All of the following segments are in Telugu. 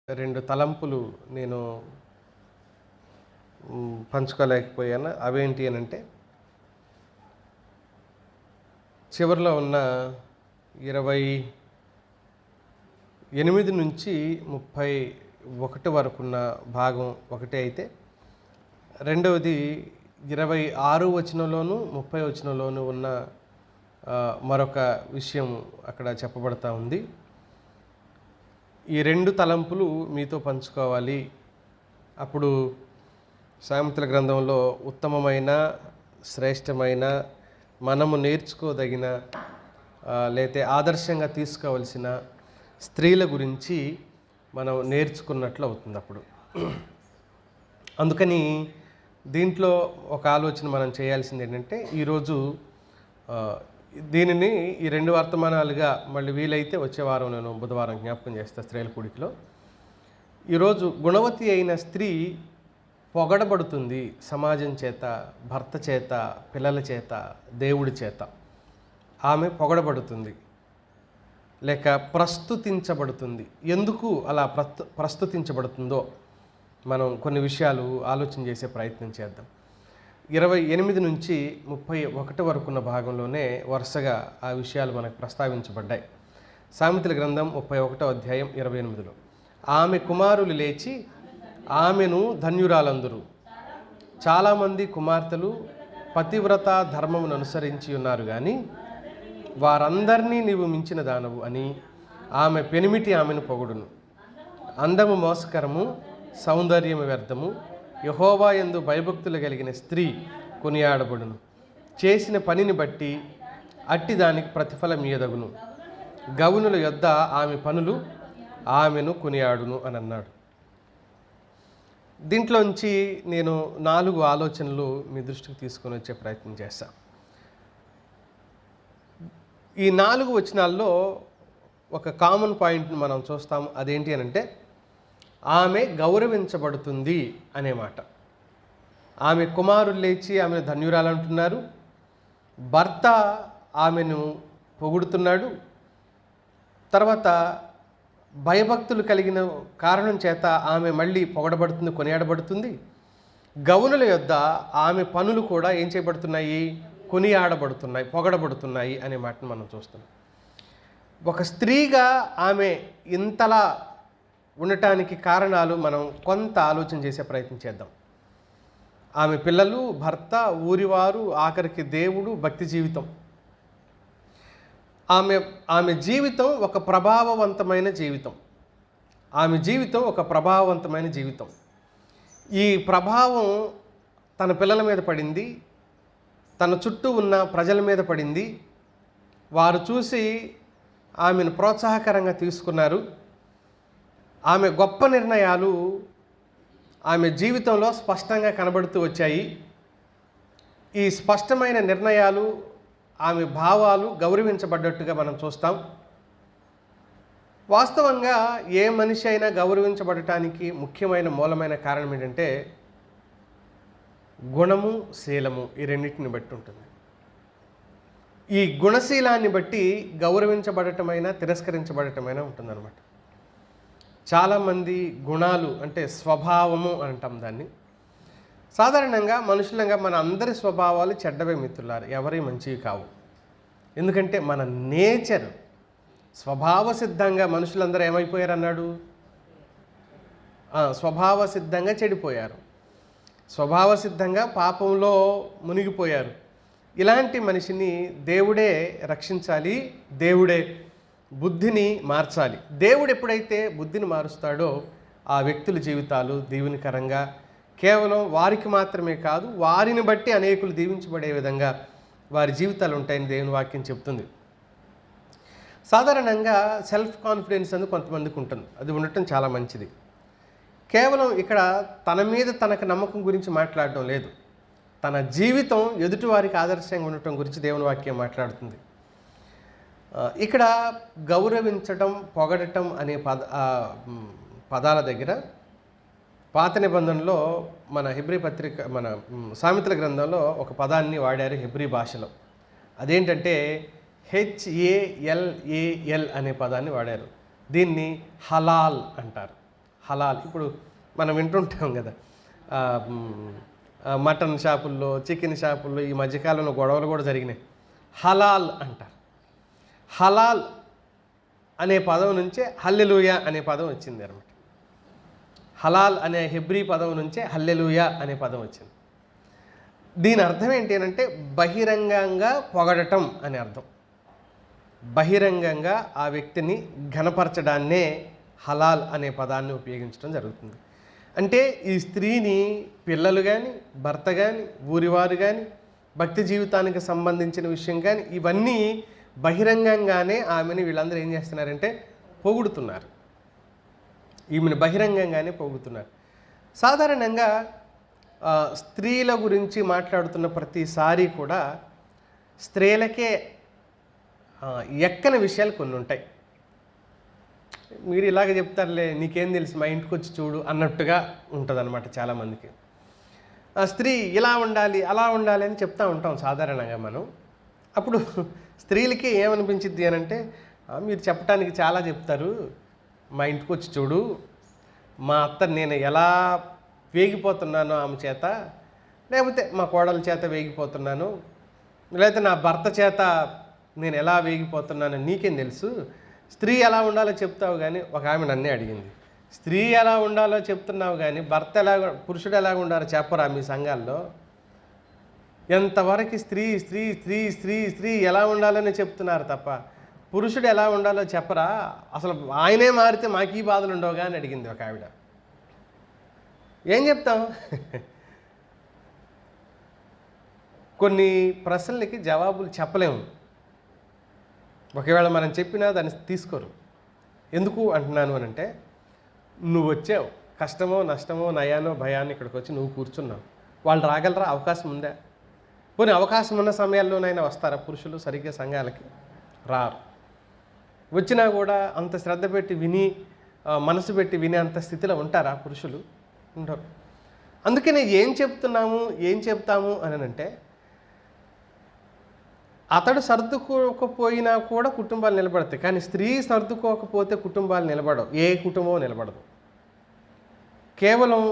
2 తలంపులు నేను పంచుకోలేకపోయాను. అవేంటి అనంటే, చివరిలో ఉన్న 28 నుంచి 31 వరకున్న భాగం ఒకటే అయితే, రెండవది 26 వచనంలోను 30 వచనంలోను ఉన్న మరొక విషయం అక్కడ చెప్పబడతా ఉంది. ఈ 2 తలంపులు మీతో పంచుకోవాలి. అప్పుడు సామెతల గ్రంథంలో ఉత్తమమైన, శ్రేష్టమైన, మనము నేర్చుకోదగిన లేతే ఆదర్శంగా తీసుకోవలసిన స్త్రీల గురించి మనం నేర్చుకున్నట్లు అవుతుంది. అప్పుడు అందుకని దీంట్లో ఒక ఆలోచన మనం చేయాల్సింది ఏంటంటే, ఈరోజు దీనిని ఈ 2 వర్తమానాలుగా మళ్ళీ వీలైతే వచ్చే వారం నేను బుధవారం జ్ఞాపకం చేస్తా. స్త్రీల కూడికలో ఈరోజు గుణవతి అయిన స్త్రీ పొగడబడుతుంది సమాజం చేత, భర్త చేత, పిల్లల చేత, దేవుడి చేత. ఆమె పొగడబడుతుంది లేక ప్రస్తుతించబడుతుంది. ఎందుకు అలా ప్రస్తుతించబడుతుందో మనం కొన్ని విషయాలు ఆలోచన చేసే ప్రయత్నం చేద్దాం. 28 నుంచి 31 వరకున్న భాగంలోనే వరుసగా ఆ విషయాలు మనకు ప్రస్తావించబడ్డాయి. సామెతల గ్రంథం 31వ అధ్యాయం 28లో, ఆమె కుమారులు లేచి ఆమెను ధన్యురాలందురు. చాలామంది కుమార్తెలు పతివ్రత ధర్మమును అనుసరించి ఉన్నారు, కానీ వారందరినీ నీవు మించిన దానవు అని ఆమె పెనిమిటి ఆమెను పొగుడును. అందము మోసకరము, సౌందర్యము వ్యర్థము. యెహోవా యందు భయభక్తులు కలిగిన స్త్రీ కొనియాడబడును. చేసిన పనిని బట్టి అట్టి దానికి ప్రతిఫలం ఇయ్యదగును. గౌనుల యొద్ద ఆమె పనులు ఆమెను కొనియాడును అని అన్నాడు. దీంట్లోంచి నేను 4 ఆలోచనలు మీ దృష్టికి తీసుకొని వచ్చే ప్రయత్నం చేస్తాను. ఈ 4 వచనాల్లో ఒక కామన్ పాయింట్ని మనం చూస్తాము. అదేంటి అనంటే, ఆమె గౌరవించబడుతుంది అనే మాట. ఆమె కుమారులు లేచి ఆమెను ధన్యురాలు అంటున్నారు. భర్త ఆమెను పొగుడుతున్నాడు. తర్వాత భయభక్తులు కలిగిన కారణం చేత ఆమె మళ్ళీ పొగడబడుతుంది, కొనియాడబడుతుంది. గౌనుల యొద్ద ఆమె పనులు కూడా ఏం చేయబడుతున్నాయి? కొనియాడబడుతున్నాయి, పొగడబడుతున్నాయి అనే మాటను మనం చూస్తున్నాం. ఒక స్త్రీగా ఆమె ఇంతలా ఉండటానికి కారణాలు మనం కొంత ఆలోచన చేసే ప్రయత్నం చేద్దాం. ఆమె పిల్లలు, భర్త, ఊరివారు, ఆఖరికి దేవుడు, భక్తి జీవితం. ఆమె జీవితం ఒక ప్రభావవంతమైన జీవితం. ఆమె జీవితం ఒక ప్రభావవంతమైన జీవితం. ఈ ప్రభావం తన పిల్లల మీద పడింది, తన చుట్టూ ఉన్న ప్రజల మీద పడింది. వారు చూసి ఆమెను ప్రోత్సాహకరంగా తీసుకున్నారు. ఆమె గొప్ప నిర్ణయాలు ఆమె జీవితంలో స్పష్టంగా కనబడుతూ వచ్చాయి. ఈ స్పష్టమైన నిర్ణయాలు, ఆమె భావాలు గౌరవించబడ్డట్టుగా మనం చూస్తాం. వాస్తవంగా ఏ మనిషి అయినా గౌరవించబడటానికి ముఖ్యమైన మూలమైన కారణం ఏంటంటే, గుణము, శీలము. ఈ రెండింటిని బట్టి ఉంటుంది. ఈ గుణశీలాన్ని బట్టి గౌరవించబడటమైనా తిరస్కరించబడటమైనా ఉంటుందన్నమాట. చాలామంది గుణాలు అంటే స్వభావము అంటాం దాన్ని. సాధారణంగా మనుషులంగా మన అందరి స్వభావాలు చెడ్డవే మిత్రులారు, ఎవరి మంచివి కావు. ఎందుకంటే మన నేచర్, స్వభావ సిద్ధంగా మనుషులందరూ ఏమైపోయారు అన్నాడు? స్వభావ సిద్ధంగా చెడిపోయారు, స్వభావ సిద్ధంగా పాపంలో మునిగిపోయారు. ఇలాంటి మనిషిని దేవుడే రక్షించాలి, దేవుడే బుద్ధిని మార్చాలి. దేవుడు ఎప్పుడైతే బుద్ధిని మారుస్తాడో ఆ వ్యక్తుల జీవితాలు దీవెనకరంగా, కేవలం వారికి మాత్రమే కాదు, వారిని బట్టి అనేకులు దీవించబడే విధంగా వారి జీవితాలు ఉంటాయని దేవుని వాక్యం చెప్తుంది. సాధారణంగా సెల్ఫ్ కాన్ఫిడెన్స్ అనేది కొంతమందికి ఉంటుంది. అది ఉండటం చాలా మంచిది. కేవలం ఇక్కడ తన మీద తనకు నమ్మకం గురించి మాట్లాడటం లేదు, తన జీవితం ఎదుటివారికి ఆదర్శంగా ఉండటం గురించి దేవుని వాక్యం మాట్లాడుతుంది. ఇక్కడ గౌరవించటం, పొగడటం అనే పదాల దగ్గర పాత నిబంధనలో మన హెబ్రీ పత్రిక, మన సామెతల గ్రంథంలో ఒక పదాన్ని వాడారు హెబ్రీ భాషలో. అదేంటంటే HALAL అనే పదాన్ని వాడారు. దీన్ని హలాల్ అంటారు. హలాల్. ఇప్పుడు మనం వింటుంటాం కదా, ఆ, మటన్ షాపుల్లో, చికెన్ షాపుల్లో ఈ మధ్యకాలంలో గొడవలు కూడా జరిగినాయి. హలాల్ అంటారు. హలాల్ అనే పదం నుంచే హల్లెలూయా అనే పదం వచ్చింది అనమాట. హలాల్ అనే హెబ్రీ పదం నుంచే హల్లెలూయా అనే పదం వచ్చింది. దీని అర్థం ఏంటి అంటే బహిరంగంగా పొగడటం అని అర్థం. బహిరంగంగా ఆ వ్యక్తిని ఘనపరచడాన్నే హలాల్ అనే పదాన్ని ఉపయోగించడం జరుగుతుంది. అంటే ఈ స్త్రీని పిల్లలు కానీ, భర్త కానీ, ఊరివారు కానీ, భక్తి జీవితానికి సంబంధించిన విషయం కానీ ఇవన్నీ బహిరంగంగానే ఆమెను వీళ్ళందరూ ఏం చేస్తున్నారంటే పొగుడుతున్నారు. ఈమెను బహిరంగంగానే పొగుడుతున్నారు. సాధారణంగా స్త్రీల గురించి మాట్లాడుతున్న ప్రతిసారి కూడా స్త్రీలకే ఎక్కని విషయాలు కొన్ని ఉంటాయి. మీరు ఇలాగ చెప్తారులే, నీకేం తెలుసు, మా ఇంటికి వచ్చి చూడు అన్నట్టుగా ఉంటుంది అనమాట చాలామందికి. స్త్రీ ఇలా ఉండాలి, అలా ఉండాలి అని చెప్తూ ఉంటాం సాధారణంగా మనం. అప్పుడు స్త్రీలకి ఏమనిపించింది అని అంటే, మీరు చెప్పడానికి చాలా చెప్తారు, మా ఇంటికి వచ్చి చూడు, మా అత్త నేను ఎలా వేగిపోతున్నానో ఆమె చేత, లేకపోతే మా కోడల చేత వేగిపోతున్నాను, లేకపోతే నా భర్త చేత నేను ఎలా వేగిపోతున్నానో నీకేం తెలుసు, స్త్రీ ఎలా ఉండాలో చెప్తావు కానీ, ఒక ఆమె నన్నే అడిగింది, స్త్రీ ఎలా ఉండాలో చెప్తున్నావు కానీ భర్త పురుషుడు ఎలా ఉండాలో చెప్పరా మీ సంఘాల్లో? ఎంతవరకు స్త్రీ స్త్రీ స్త్రీ స్త్రీ స్త్రీ ఎలా ఉండాలని చెప్తున్నారు తప్ప పురుషుడు ఎలా ఉండాలో చెప్పరా? అసలు ఆయనే మారితే మాకు ఈ బాధలు ఉండవుగా అని అడిగింది ఒక ఆవిడ. ఏం చెప్తాం? కొన్ని ప్రశ్నలకి జవాబులు చెప్పలేము. ఒకవేళ మనం చెప్పినా దాన్ని తీసుకోరు. ఎందుకు అంటున్నాను అని అంటే, నువ్వు వచ్చావు, కష్టమో నష్టమో నయానో భయాన్ని ఇక్కడికి వచ్చి నువ్వు కూర్చున్నావు, వాళ్ళు రాగలరా? అవకాశం ఉందా? పోనీ అవకాశం ఉన్న సమయాల్లోనైనా వస్తారా పురుషులు సరిగ్గా సంఘాలకి? రారు. వచ్చినా కూడా అంత శ్రద్ధ పెట్టి విని, మనసు పెట్టి వినే అంత స్థితిలో ఉంటారా పురుషులు? ఉండరు. అందుకనే ఏం చెప్తున్నాము, ఏం చెప్తాము అని అంటే, అతడు సర్దుకోకపోయినా కూడా కుటుంబాలు నిలబడతాయి, కానీ స్త్రీ సర్దుకోకపోతే కుటుంబాలు నిలబడవు, ఏ కుటుంబం నిలబడదు. కేవలం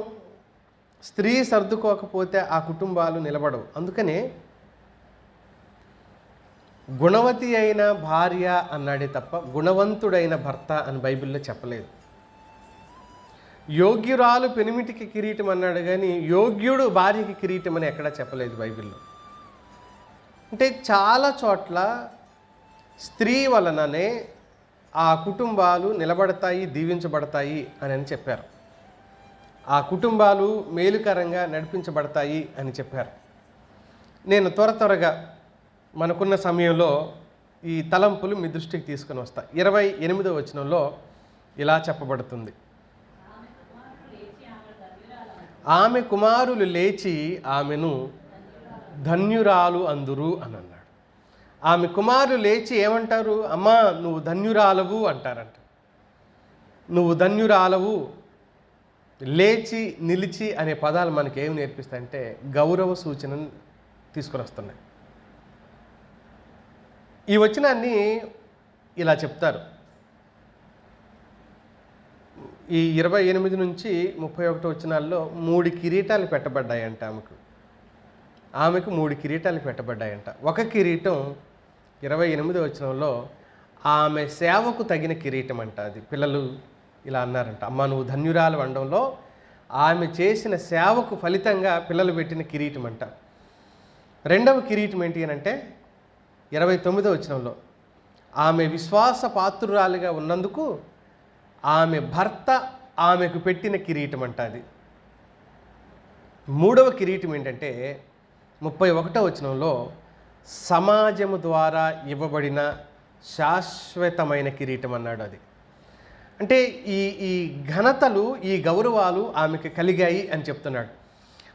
స్త్రీ సర్దుకోకపోతే ఆ కుటుంబాలు నిలబడవు. అందుకనే గుణవతి అయిన భార్య అన్నాడే తప్ప గుణవంతుడైన భర్త అని బైబిల్లో చెప్పలేదు. యోగ్యురాలు పెనిమిటికి కిరీటం అన్నాడు కానీ యోగ్యుడు భార్యకి కిరీటం అని ఎక్కడా చెప్పలేదు బైబిల్లో. అంటే చాలా చోట్ల స్త్రీ వలననే ఆ కుటుంబాలు నిలబడతాయి, దీవించబడతాయి అని చెప్పారు. ఆ కుటుంబాలు మేలుకరంగా నడిపించబడతాయి అని చెప్పారు. నేను త్వరగా మనకున్న సమయంలో ఈ తలంపులు మీ దృష్టికి తీసుకొని వస్తా. 28వ వచనంలో ఇలా చెప్పబడుతుంది, ఆమె కుమారులు లేచి ఆమెను ధన్యురాలు అందురు అని అన్నాడు. ఆమె కుమారులు లేచి ఏమంటారు? అమ్మా నువ్వు ధన్యురాలవు అంటారంట. నువ్వు ధన్యురాలవు. లేచి, నిలిచి అనే పదాలు మనకి ఏమి నేర్పిస్తాయంటే గౌరవ సూచనను తీసుకొని వస్తున్నాయి. ఈ వచనాన్ని ఇలా చెప్తారు. ఈ 28 నుంచి 31 వచనాల్లో 3 కిరీటాలు పెట్టబడ్డాయంట ఆమెకు 3 కిరీటాలు పెట్టబడ్డాయంట. ఒక కిరీటం 28వ వచనంలో ఆమె సేవకు తగిన కిరీటం అంట. అది పిల్లలు ఇలా అన్నారంట, అమ్మ నువ్వు ధన్యురాలు అనడంలో ఆమె చేసిన సేవకు ఫలితంగా పిల్లలు పెట్టిన కిరీటం అంట. రెండవ కిరీటం ఏంటి అని అంటే 29వ వచనంలో ఆమె విశ్వాస పాత్రురాలుగా ఉన్నందుకు ఆమె భర్త ఆమెకు పెట్టిన కిరీటం అంట. అది మూడవ కిరీటం ఏంటంటే 31వ వచనంలో సమాజము ద్వారా ఇవ్వబడిన శాశ్వతమైన కిరీటం అన్నాడు. అది అంటే ఈ ఘనతలు, ఈ గౌరవాలు ఆమెకు కలిగాయి అని చెప్తున్నాడు.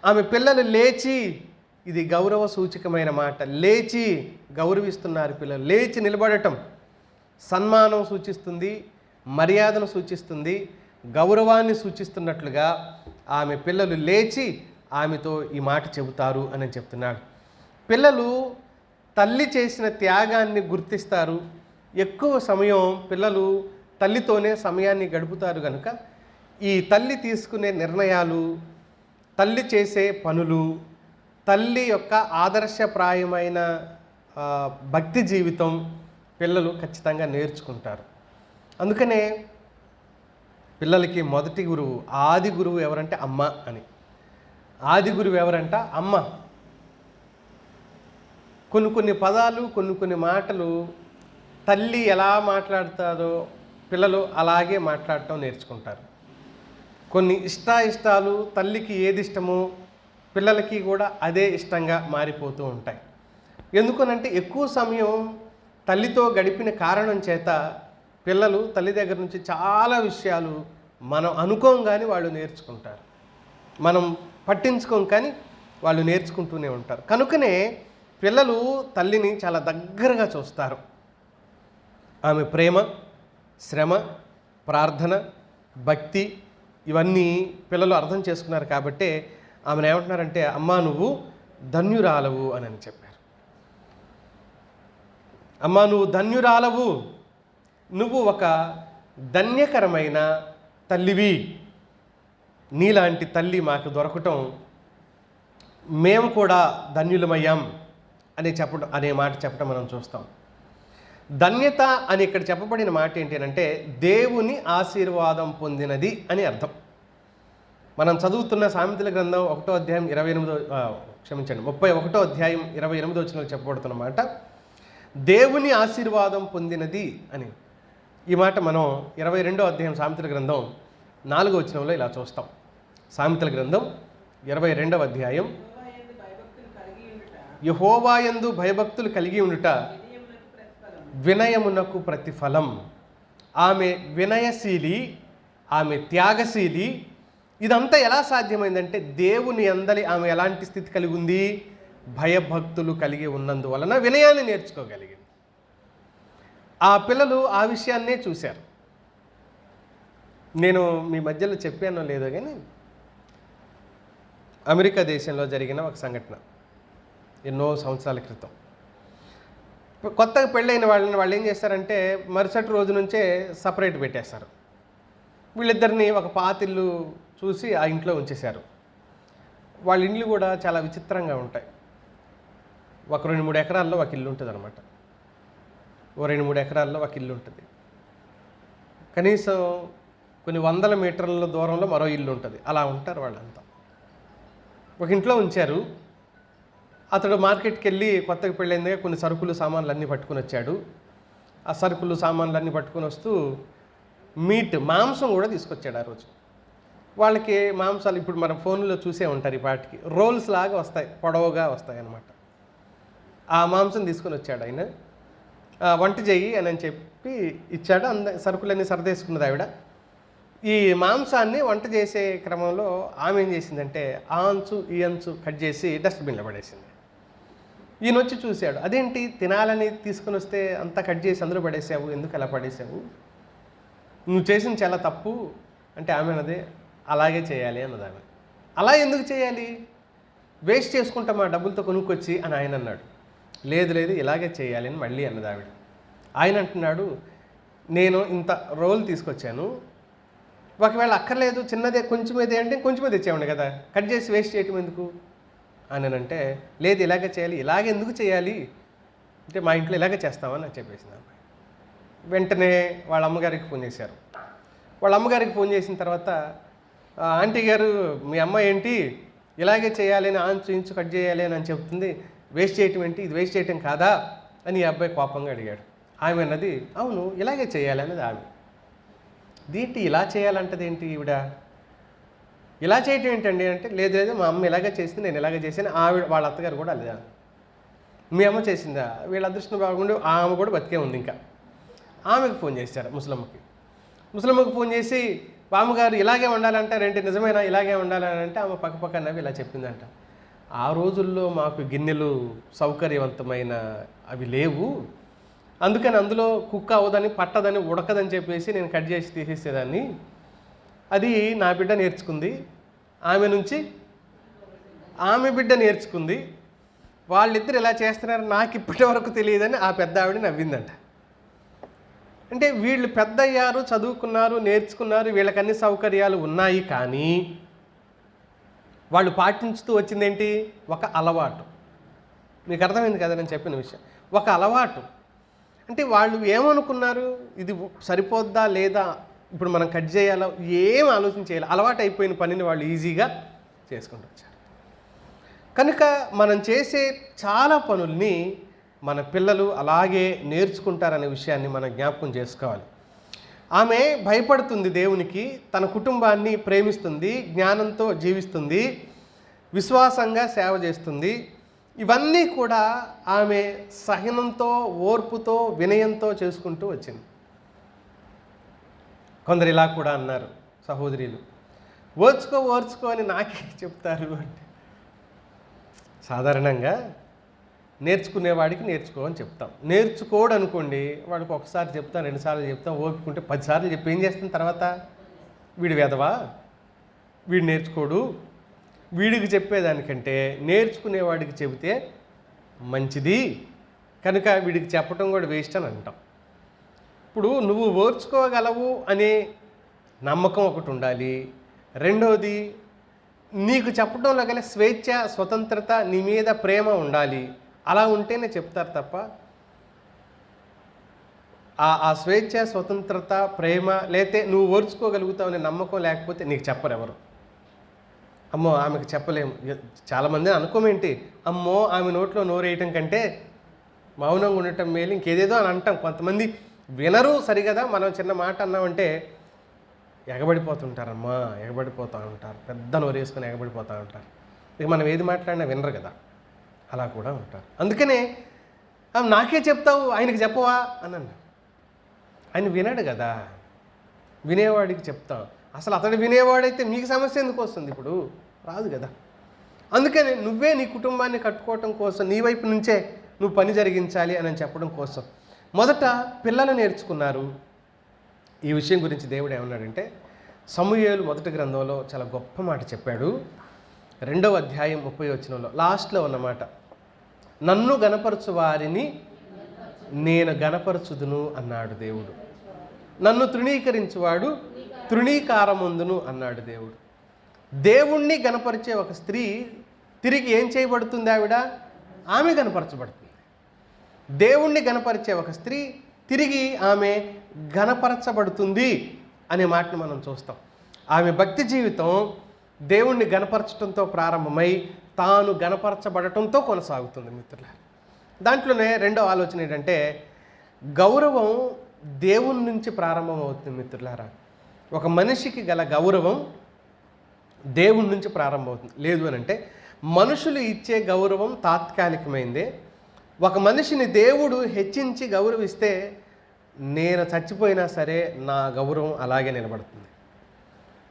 ఆమె పిల్లలు లేచి, ఇది గౌరవ సూచకమైన మాట, లేచి గౌరవిస్తున్నారు పిల్లలు. లేచి నిలబడటం సన్మానం సూచిస్తుంది, మర్యాదను సూచిస్తుంది, గౌరవాన్ని సూచిస్తున్నట్లుగా ఆమె పిల్లలు లేచి ఆమెతో ఈ మాట చెబుతారు అని చెప్తున్నాడు. పిల్లలు తల్లి చేసిన త్యాగాన్ని గుర్తిస్తారు. ఎక్కువ సమయం పిల్లలు తల్లితోనే సమయాన్ని గడుపుతారు కనుక ఈ తల్లి తీసుకునే నిర్ణయాలు, తల్లి చేసే పనులు, తల్లి యొక్క ఆదర్శప్రాయమైన భక్తి జీవితం పిల్లలు ఖచ్చితంగా నేర్చుకుంటారు. అందుకనే పిల్లలకి మొదటి గురువు, ఆది గురువు ఎవరంటే అమ్మ అని. ఆది గురువు ఎవరంట? అమ్మ. కొన్ని పదాలు, కొన్ని మాటలు తల్లి ఎలా మాట్లాడుతారో పిల్లలు అలాగే మాట్లాడటం నేర్చుకుంటారు. కొన్ని ఇష్టాలు తల్లికి ఏది ఇష్టమో పిల్లలకి కూడా అదే ఇష్టంగా మారిపోతూ ఉంటాయి. ఎందుకనంటే ఎక్కువ సమయం తల్లితో గడిపిన కారణం చేత పిల్లలు తల్లి దగ్గర నుంచి చాలా విషయాలు మనం అనుకోం కానీ వాళ్ళు నేర్చుకుంటారు, మనం పట్టించుకోం కానీ వాళ్ళు నేర్చుకుంటూనే ఉంటారు. కనుకనే పిల్లలు తల్లిని చాలా దగ్గరగా చూస్తారు. ఆమె ప్రేమ, శ్రమ, ప్రార్థన, భక్తి ఇవన్నీ పిల్లలు అర్థం చేసుకున్నారు. కాబట్టే ఆమెను ఏమంటున్నారంటే, అమ్మా నువ్వు ధన్యురాలవు అని చెప్పారు. అమ్మా నువ్వు ధన్యురాలవు, నువ్వు ఒక ధన్యకరమైన తల్లివి, నీలాంటి తల్లి మాకు దొరకటం మేము కూడా ధన్యులమయ్యాం అనే మాట చెప్పడం మనం చూస్తాం. ధన్యత అని ఇక్కడ చెప్పబడిన మాట ఏంటంటే దేవుని ఆశీర్వాదం పొందినది అని అర్థం. మనం చదువుతున్న సామెతల గ్రంథం 1వ అధ్యాయం 31వ అధ్యాయం 28వ వచనంలో చెప్పబడుతున్న మాట దేవుని ఆశీర్వాదం పొందినది అని. ఈ మాట మనం 22వ అధ్యాయం సామెతల గ్రంథం 4వ వచనంలో ఇలా చూస్తాం. సామెతల గ్రంథం 22వ అధ్యాయం, యెహోవా యందు భయభక్తులు కలిగి ఉండుట వినయమునకు ప్రతిఫలం. ఆమె వినయశీలి, ఆమె త్యాగశీలి. ఇదంతా ఎలా సాధ్యమైందంటే దేవుని అందలి ఆమె ఎలాంటి స్థితి కలిగి ఉంది? భయభక్తులు కలిగి ఉన్నందువలన వినయాన్ని నేర్చుకోగలిగింది. ఆ పిల్లలు ఆ విషయాన్నే చూశారు. నేను మీ మధ్యలో చెప్పానో లేదో కానీ అమెరికా దేశంలో జరిగిన ఒక సంఘటన ఎన్నో సంవత్సరాల క్రితం. కొత్తగా పెళ్ళైన వాళ్ళు ఏం చేస్తారంటే మరుసటి రోజు నుంచే సపరేట్ పెట్టేస్తారు. వీళ్ళిద్దరిని ఒక పాతిల్లు చూసి ఆ ఇంట్లో ఉంచేశారు. వాళ్ళ ఇండ్లు కూడా చాలా విచిత్రంగా ఉంటాయి. ఒక 2-3 ఎకరాల్లో ఒక ఇల్లు ఉంటుంది అనమాట. 2-3 ఎకరాల్లో ఒక ఇల్లు ఉంటుంది. కనీసం కొన్ని 100 మీటర్ల దూరంలో మరో ఇల్లు ఉంటుంది. అలా ఉంటారు వాళ్ళంతా. ఒక ఇంట్లో ఉంచారు. అతడు మార్కెట్కి వెళ్ళి కొత్తగా పెళ్ళైందిగా కొన్ని సరుకులు సామాన్లు అన్నీ పట్టుకుని వచ్చాడు. ఆ సరుకులు సామాన్లు అన్నీ పట్టుకుని వస్తూ మాంసం కూడా తీసుకొచ్చాడు. ఆ రోజు వాళ్ళకి మాంసాలు ఇప్పుడు మనం ఫోన్లో చూసే ఉంటారు. ఈ పాటికి రోల్స్ లాగా వస్తాయి, పొడవుగా వస్తాయి అన్నమాట. ఆ మాంసం తీసుకొని వచ్చాడు ఆయన. వంట చెయ్యి అని చెప్పి ఇచ్చాడు. సరుకులన్నీ సరదేసుకున్నది ఆవిడ. ఈ మాంసాన్ని వంట చేసే క్రమంలో ఆమె ఏం చేసిందంటే ఆ అంచు ఈ అంచు కట్ చేసి డస్ట్బిన్లో పడేసింది. ఈయన వచ్చి చూశాడు. అదేంటి తినాలని తీసుకొని వస్తే అంతా కట్ చేసి అందులో పడేసావు, ఎందుకు అలా పడేసావు, నువ్వు చేసింది చాలా తప్పు అంటే ఆమె అన్నదే అలాగే చేయాలి అన్నది. ఆమె అలా ఎందుకు చేయాలి, వేస్ట్ చేసుకుంటాం ఆ డబ్బులతో కొనుక్కొచ్చి అని ఆయన అన్నాడు. లేదు ఇలాగే చేయాలి అని మళ్ళీ అన్నది ఆవిడ. ఆయన అంటున్నాడు, నేను ఇంత రోల్ తీసుకొచ్చాను, ఒకవేళ అక్కర్లేదు చిన్నదే కొంచెమేదే అంటే కొంచెమే తెచ్చేవాడి కదా, కట్ చేసి వేస్ట్ చేయటం ఎందుకు అని అంటే, లేదు ఇలాగే చేయాలి. ఇలాగే ఎందుకు చేయాలి అంటే మా ఇంట్లో ఇలాగే చేస్తామని నాకు చెప్పేసింది. వెంటనే వాళ్ళ అమ్మగారికి ఫోన్ చేశారు. వాళ్ళ అమ్మగారికి ఫోన్ చేసిన తర్వాత, ఆంటీ గారు మీ అమ్మ ఏంటి ఇలాగే చేయాలి అని ఆంచు ఇంచు కట్ చేయాలి అని చెప్తుంది, వేస్ట్ చేయటం ఏంటి, ఇది వేస్ట్ చేయటం కాదా అని ఈ అబ్బాయి కోపంగా అడిగాడు. ఆమె అన్నది, అవును ఇలాగే చేయాలి అన్నది ఆమె. దీంటి ఇలా చేయాలంటది ఏంటి ఈవిడ, ఇలా చేయటం ఏంటండి అంటే, లేదు మా అమ్మ ఇలాగే చేసింది, నేను ఇలాగే చేసాను. ఆవిడ వాళ్ళ అత్తగారు కూడా లేదా, మీ అమ్మ చేసిందా, వీళ్ళ అదృష్టం బాగుండి ఆమె కూడా బతికే ఉంది. ఇంకా ఆమెకు ఫోన్ చేశారు ముసలమ్మకి ఫోన్ చేసి, బామ్మగారు ఇలాగే ఉండాలంటారేంటి, నిజమేనా ఇలాగే ఉండాలని అంటే ఆమె పక్క నవ్వి ఇలా చెప్పిందంట. ఆ రోజుల్లో మాకు గిన్నెలు సౌకర్యవంతమైన అవి లేవు, అందుకని అందులో కుక్ అవ్వదని పట్టదని ఉడకదని చెప్పేసి నేను కట్ చేసి తీసేసేదాన్ని. అది నా బిడ్డ నేర్చుకుంది, ఆమె నుంచి ఆమె బిడ్డ నేర్చుకుంది, వాళ్ళిద్దరు ఇలా చేస్తున్నారు నాకు ఇప్పటి వరకు తెలియదని ఆ పెద్ద ఆవిడ నవ్విందంట. అంటే వీళ్ళు పెద్దయ్యారు, చదువుకున్నారు, నేర్చుకున్నారు, వీళ్ళకి అన్ని సౌకర్యాలు ఉన్నాయి, కానీ వాళ్ళు పాటించుతూ వచ్చిందేంటి? ఒక అలవాటు. మీకు అర్థమైంది కదా నేను చెప్పిన విషయం? ఒక అలవాటు. అంటే వాళ్ళు ఏమనుకున్నారు? ఇది సరిపోద్దా లేదా, ఇప్పుడు మనం కట్ చేయాలా, ఏం ఆలోచించేయాలి, అలవాటు అయిపోయిన పనిని వాళ్ళు ఈజీగా చేసుకుంటూ వచ్చారు. కనుక మనం చేసే చాలా పనుల్ని మన పిల్లలు అలాగే నేర్చుకుంటారనే విషయాన్ని మనం జ్ఞాపకం చేసుకోవాలి. ఆమె భయపడుతుంది దేవునికి, తన కుటుంబాన్ని ప్రేమిస్తుంది, జ్ఞానంతో జీవిస్తుంది, విశ్వాసంగా సేవ చేస్తుంది. ఇవన్నీ కూడా ఆమె సహనంతో, ఓర్పుతో, వినయంతో చేసుకుంటూ వచ్చింది. కొందరు ఇలా కూడా అన్నారు సహోదరులు, ఓర్చుకో అని నాకే చెప్తారు అంటే. సాధారణంగా నేర్చుకునేవాడికి నేర్చుకో అని చెప్తాం. నేర్చుకోడు అనుకోండి, వాడికి ఒకసారి చెప్తాం, 2 సార్లు చెప్తాం, ఓపికంటే 10 సార్లు చెప్పి ఏం చేస్తాం తర్వాత? వీడు వెధవా, వీడు నేర్చుకోడు, వీడికి చెప్పేదానికంటే నేర్చుకునేవాడికి చెబితే మంచిది, కనుక వీడికి చెప్పటం కూడా వేస్ట్ అని అంటాం. ఇప్పుడు నువ్వు ఓర్చుకోగలవు అనే నమ్మకం ఒకటి ఉండాలి. రెండోది, నీకు చెప్పడంలో గల స్వేచ్ఛ, స్వతంత్రత, నీ మీద ప్రేమ ఉండాలి. అలా ఉంటేనే చెప్తారు తప్ప ఆ స్వేచ్ఛ, స్వతంత్రత, ప్రేమ, లేతే నువ్వు ఓర్చుకోగలుగుతావు అనే నమ్మకం లేకపోతే నీకు చెప్పరు ఎవరు. అమ్మో ఆమెకు చెప్పలేము. చాలామంది అనుకోమేంటి, అమ్మో ఆమె నోట్లో నోరేయటం కంటే మౌనంగా ఉండటం మేలు, ఇంకేదేదో అని అంటాం. కొంతమంది వినరు సరిగదా, మనం చిన్న మాట అన్నామంటే ఎగబడిపోతుంటారమ్మా, ఎగబడిపోతూ ఉంటారు, పెద్ద నోరేసుకొని ఎగబడిపోతూ ఉంటారు. ఇక మనం ఏది మాట్లాడినా వినరు కదా, అలా కూడా ఉంటారు. అందుకనే నాకే చెప్తావు, ఆయనకి చెప్పవా అని అన్నా. ఆయన వినడు కదా, వినేవాడికి చెప్తాం. అసలు అతడు వినేవాడైతే మీకు సమస్య ఎందుకు వస్తుంది? ఇప్పుడు రాదు కదా. అందుకని నువ్వే నీ కుటుంబాన్ని కట్టుకోవటం కోసం, నీ వైపు నుంచే నువ్వు పని జరిగించాలి అని చెప్పడం కోసం మొదట పిల్లలు నేర్చుకున్నారు. ఈ విషయం గురించి దేవుడు ఏమన్నాడంటే, సమూయేలు మొదటి గ్రంథంలో చాలా గొప్ప మాట చెప్పాడు. 2వ అధ్యాయం 30వ వచనంలో లాస్ట్లో ఉన్నమాట, నన్ను గనపరచు వారిని నేను గనపరచుదును అన్నాడు దేవుడు. నన్ను తృణీకరించువాడు తృణీకారముందును అన్నాడు దేవుడు. దేవుణ్ణి గనపరిచే ఒక స్త్రీ తిరిగి ఏం చేయబడుతుంది? ఆమె గనపరచబడుతుంది. దేవుణ్ణి గనపరిచే ఒక స్త్రీ తిరిగి ఆమె గనపరచబడుతుంది అనే మాటను మనం చూస్తాం. ఆమె భక్తి జీవితం దేవుణ్ణి గనపరచడంతో ప్రారంభమై తాను గనపరచబడటంతో కొనసాగుతుంది మిత్రులారా. దాంట్లోనే రెండో ఆలోచన ఏంటంటే, గౌరవం దేవుని నుంచి ప్రారంభమవుతుంది మిత్రులారా. ఒక మనిషికి గల గౌరవం దేవుని నుంచి ప్రారంభమవుతుంది. లేదు అని అంటే మనుషులు ఇచ్చే గౌరవం తాత్కాలికమైందే. ఒక మనిషిని దేవుడు హెచ్చించి గౌరవిస్తే నేను చచ్చిపోయినా సరే నా గౌరవం అలాగే నిలబడుతుంది.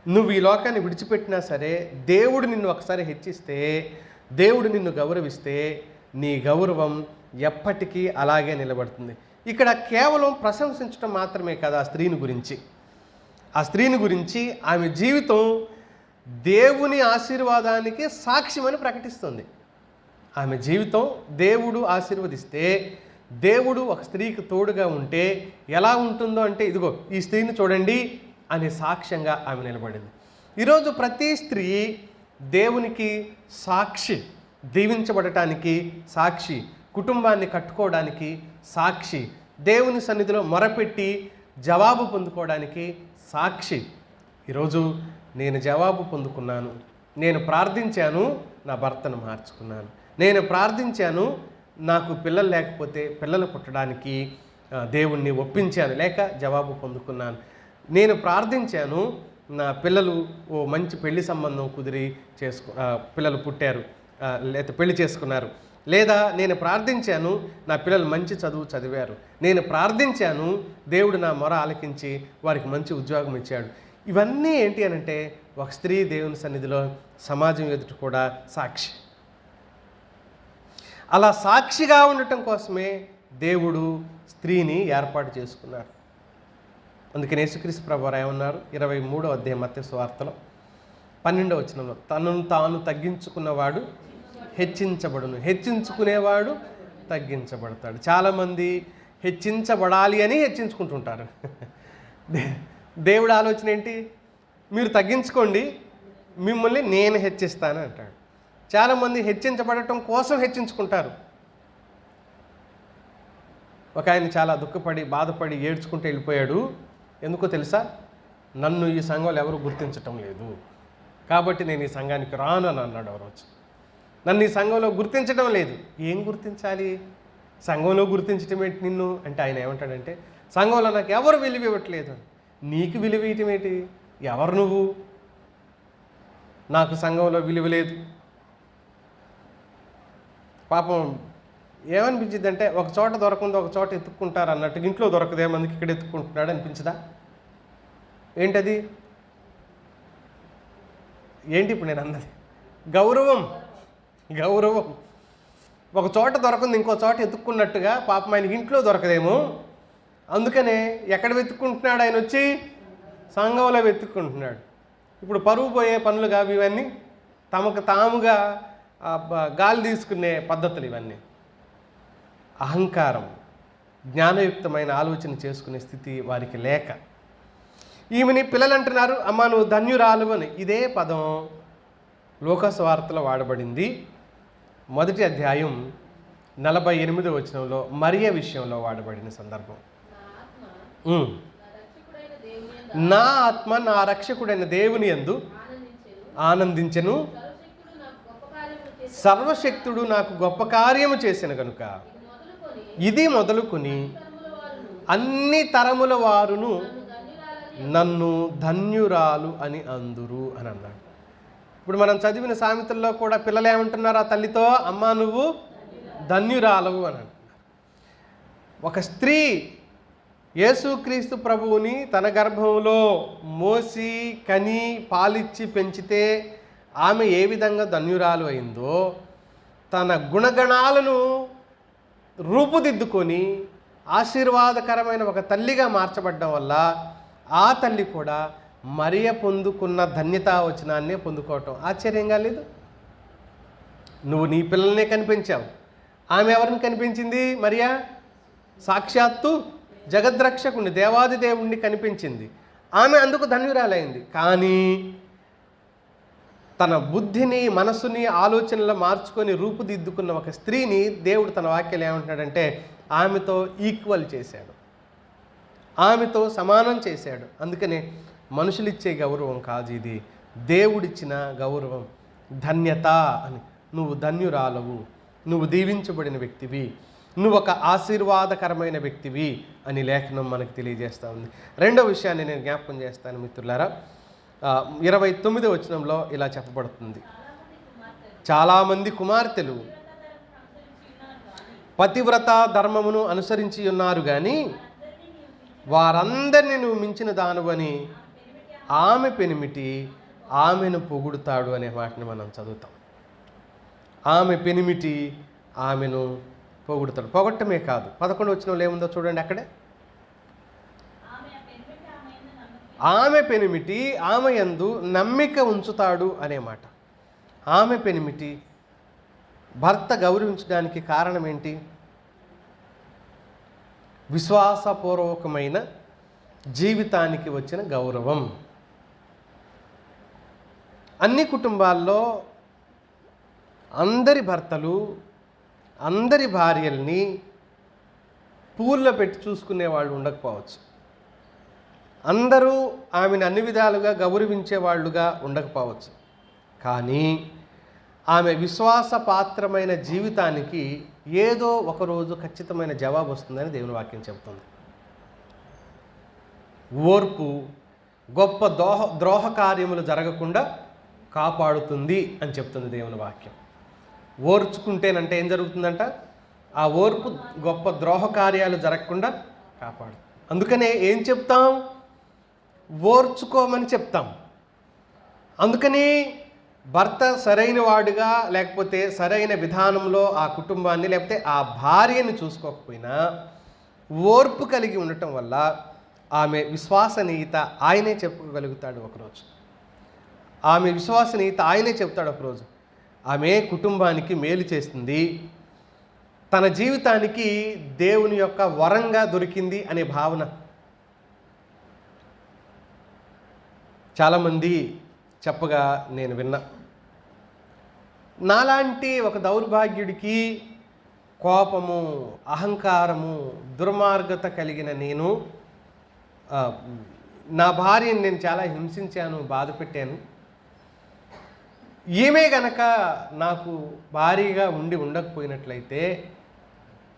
నువ్వు ఈ లోకాన్ని విడిచిపెట్టినా సరే దేవుడు నిన్ను ఒకసారి హెచ్చిస్తే, దేవుడు నిన్ను గౌరవిస్తే నీ గౌరవం ఎప్పటికీ అలాగే నిలబడుతుంది. ఇక్కడ కేవలం ప్రశంసించడం మాత్రమే కాదు ఆ స్త్రీని గురించి ఆమె జీవితం దేవుని ఆశీర్వాదానికి సాక్ష్యమని ప్రకటిస్తుంది. ఆమె జీవితం దేవుడు ఆశీర్వదిస్తే, దేవుడు ఒక స్త్రీకి తోడుగా ఉంటే ఎలా ఉంటుందో అంటే, ఇదిగో ఈ స్త్రీని చూడండి అనే సాక్ష్యంగా ఆమె నిలబడింది. ఈరోజు ప్రతి స్త్రీ దేవునికి సాక్షి, దీవించబడటానికి సాక్షి, కుటుంబాన్ని కట్టుకోవడానికి సాక్షి, దేవుని సన్నిధిలో మొరపెట్టి జవాబు పొందుకోవడానికి సాక్షి. ఈరోజు నేను జవాబు పొందుకున్నాను, నేను ప్రార్థించాను, నా భర్తను మార్చుకున్నాను, నేను ప్రార్థించాను, నాకు పిల్లలు లేకపోతే పిల్లలు పుట్టడానికి దేవుణ్ణి ఒప్పించాను, లేక జవాబు పొందుకున్నాను, నేను ప్రార్థించాను, నా పిల్లలు ఓ మంచి పెళ్లి సంబంధం కుదిరి పిల్లలు పుట్టారు, లేదా పెళ్లి చేసుకున్నారు, లేదా నేను ప్రార్థించాను, నా పిల్లలు మంచి చదువు చదివారు, నేను ప్రార్థించాను, దేవుడు నా మొర ఆలకించి వారికి మంచి ఉద్యోగం ఇచ్చాడు. ఇవన్నీ ఏంటి అనంటే ఒక స్త్రీ దేవుని సన్నిధిలో సమాజం ఎదుట కూడా సాక్షి. అలా సాక్షిగా ఉండటం కోసమే దేవుడు స్త్రీని ఏర్పాటు చేసుకున్నారు. అందుకని యేసుక్రీస్తు ప్రభువారు ఏమన్నారు? 23వ అధ్యాయం మత్తయి సువార్తలో 12వ వచనంలో, తనను తాను తగ్గించుకున్నవాడు హెచ్చించబడును, హెచ్చించుకునేవాడు తగ్గించబడతాడు. చాలామంది హెచ్చించబడాలి అని హెచ్చించుకుంటుంటారు. దేవుడి ఆలోచన ఏంటి? మీరు తగ్గించుకోండి, మిమ్మల్ని నేను హెచ్చిస్తాను అంటాడు. చాలామంది హెచ్చించబడటం కోసం హెచ్చించుకుంటారు. ఒక ఆయన చాలా దుఃఖపడి బాధపడి ఏడ్చుకుంటూ వెళ్ళిపోయాడు. ఎందుకో తెలుసా? నన్ను ఈ సంఘంలో ఎవరు గుర్తించటం లేదు, కాబట్టి నేను ఈ సంఘానికి రాను అని అన్నాడు. ఎవరోజు నన్ను ఈ సంఘంలో గుర్తించడం లేదు. ఏం గుర్తించాలి? సంఘంలో గుర్తించటం ఏంటి నిన్ను అంటే, ఆయన ఏమంటాడంటే, సంఘంలో నాకు ఎవరు విలువ ఇవ్వట్లేదు. నీకు విలువ ఇవ్వటం ఏంటి? ఎవరు నువ్వు? నాకు సంఘంలో విలువ లేదు. పాపం ఏమనిపించింది అంటే, ఒక చోట దొరకకుండా ఒక చోట ఎత్తుక్కుంటారు అన్నట్టు, ఇంట్లో దొరకదే మందికి ఇక్కడ ఎత్తుక్కుంటున్నాడు అనిపించదా? ఏంటది? ఏంటి ఇప్పుడు నేను అన్నది? గౌరవం. గౌరవం. ఒక చోట దొరకంది ఇంకో చోట ఎత్తుక్కున్నట్టుగా పాపం ఆయనకి ఇంట్లో దొరకదేమో, అందుకనే ఎక్కడ వెతుక్కుంటున్నాడు? ఆయన వచ్చి సంఘంలో వెతుక్కుంటున్నాడు. ఇప్పుడు పరువు పోయే పనులు కావు ఇవన్నీ, తమకు తాముగా గాలి తీసుకునే పద్ధతులు ఇవన్నీ. అహంకారం, జ్ఞానయుక్తమైన ఆలోచన చేసుకునే స్థితి వారికి లేక, ఈమెని పిల్లలు అంటున్నారు, అమ్మ నువ్వు ధన్యురాలు అని. ఇదే పదం లూకాసు వార్తలో వాడబడింది. 1వ అధ్యాయం 48వ వచనంలో మరియ విషయంలో వాడబడిన సందర్భం. నా ఆత్మ నా రక్షకుడైన దేవుని యందు ఆనందించెను, సర్వశక్తుడు నాకు గొప్ప కార్యము చేసిన కనుక ఇది మొదలుకొని అన్ని తరముల వారును నన్ను ధన్యురాలు అని అందురు అని అన్నాడు. ఇప్పుడు మనం చదివిన సామెతల్లో కూడా పిల్లలు ఏమంటున్నారు ఆ తల్లితో? అమ్మ నువ్వు ధన్యురాలవు అని అంటున్నారు. ఒక స్త్రీ యేసుక్రీస్తు ప్రభువుని తన గర్భంలో మోసి కని పాలిచ్చి పెంచితే ఆమె ఏ విధంగా ధన్యురాలు అయిందో, తన గుణగణాలను రూపుదిద్దుకొని ఆశీర్వాదకరమైన ఒక తల్లిగా మార్చబడ్డం వల్ల ఆ తల్లి కూడా మరియ పొందుకున్న ధన్యతా వచనాన్నే పొందుకోవటం ఆశ్చర్యంగా లేదు? నువ్వు నీ పిల్లల్నే కనిపించావు. ఆమె ఎవరిని కనిపించింది? మరియా సాక్షాత్తు జగద్రక్షకుని దేవాది దేవుణ్ణి కనిపించింది. ఆమె అందుకు ధన్యురాలైంది. కానీ తన బుద్ధిని మనసుని ఆలోచనలు మార్చుకొని రూపుదిద్దుకున్న ఒక స్త్రీని దేవుడు తన వాక్యాలు ఏమంటున్నాడంటే ఆమెతో ఈక్వల్ చేశాడు, ఆమెతో సమానం చేశాడు. అందుకనే మనుషులిచ్చే గౌరవం కాదు ఇది, దేవుడిచ్చిన గౌరవం, ధన్యత అని. నువ్వు ధన్యురాలవు, నువ్వు దీవించబడిన వ్యక్తివి, నువ్వు ఒక ఆశీర్వాదకరమైన వ్యక్తివి అని లేఖనం మనకు తెలియజేస్తూ ఉంది. రెండో విషయాన్ని నేను జ్ఞాపకం చేస్తాను మిత్రులారా. 29వ వచనంలో ఇలా చెప్పబడుతుంది, చాలామంది కుమార్తెలు పతివ్రత ధర్మమును అనుసరించి ఉన్నారు, కానీ వారందరినీ నువ్వు మించిన దానువని ఆమె పెనిమిటి ఆమెను పొగుడుతాడు అనే మాటని మనం చదువుతాం. ఆమె పెనిమిటి ఆమెను పొగుడుతాడు. పొగట్టమే కాదు, 11వ వచనంలో ఏముందో చూడండి. అక్కడే ఆమె పెనిమిటి ఆమె యందు నమ్మిక ఉంచుతాడు అనే మాట. ఆమె పెనిమిటి భర్త గౌరవించడానికి కారణం ఏంటి? విశ్వాసపూర్వకమైన జీవితానికి వచ్చిన గౌరవం. అన్ని కుటుంబాల్లో అందరి భర్తలు అందరి భార్యల్ని పూల్లో పెట్టి చూసుకునే వాళ్ళు ఉండకపోవచ్చు, అందరూ ఆమెను అన్ని విధాలుగా గౌరవించే వాళ్ళుగా ఉండకపోవచ్చు. కానీ ఆమె విశ్వాసపాత్రమైన జీవితానికి ఏదో ఒకరోజు ఖచ్చితమైన జవాబు వస్తుందని దేవుని వాక్యం చెబుతుంది. ఓర్పు గొప్ప ద్రోహ కార్యములు జరగకుండా కాపాడుతుంది అని చెప్తుంది దేవుని వాక్యం. ఓర్చుకుంటేనంటే ఏం జరుగుతుందంట? ఆ ఓర్పు గొప్ప ద్రోహ కార్యాలు జరగకుండా కాపాడు. అందుకనే ఏం చెప్తాం? ఓర్చుకోమని చెప్తాం. అందుకని భర్త సరైన వాడుగా లేకపోతే సరైన విధానంలో ఆ కుటుంబాన్ని లేకపోతే ఆ భార్యని చూసుకోకపోయినా ఓర్పు కలిగి ఉండటం వల్ల ఆమె విశ్వసనీయత ఆయనే చెప్పగలుగుతాడు ఒకరోజు. ఆమె విశ్వసనీయత ఆయనే చెప్తాడు ఒకరోజు. ఆమె కుటుంబానికి మేలు చేస్తుంది, తన జీవితానికి దేవుని యొక్క వరంగా దొరికింది అనే భావన. చాలామంది చెప్పగా నేను విన్నా. నాలాంటి ఒక దౌర్భాగ్యుడికి కోపము, అహంకారము, దుర్మార్గత కలిగిన నేను నా భార్యని నేను చాలా హింసించాను, బాధ పెట్టాను. ఈమె గనక నాకు భారీగా ఉండకపోయినట్లయితే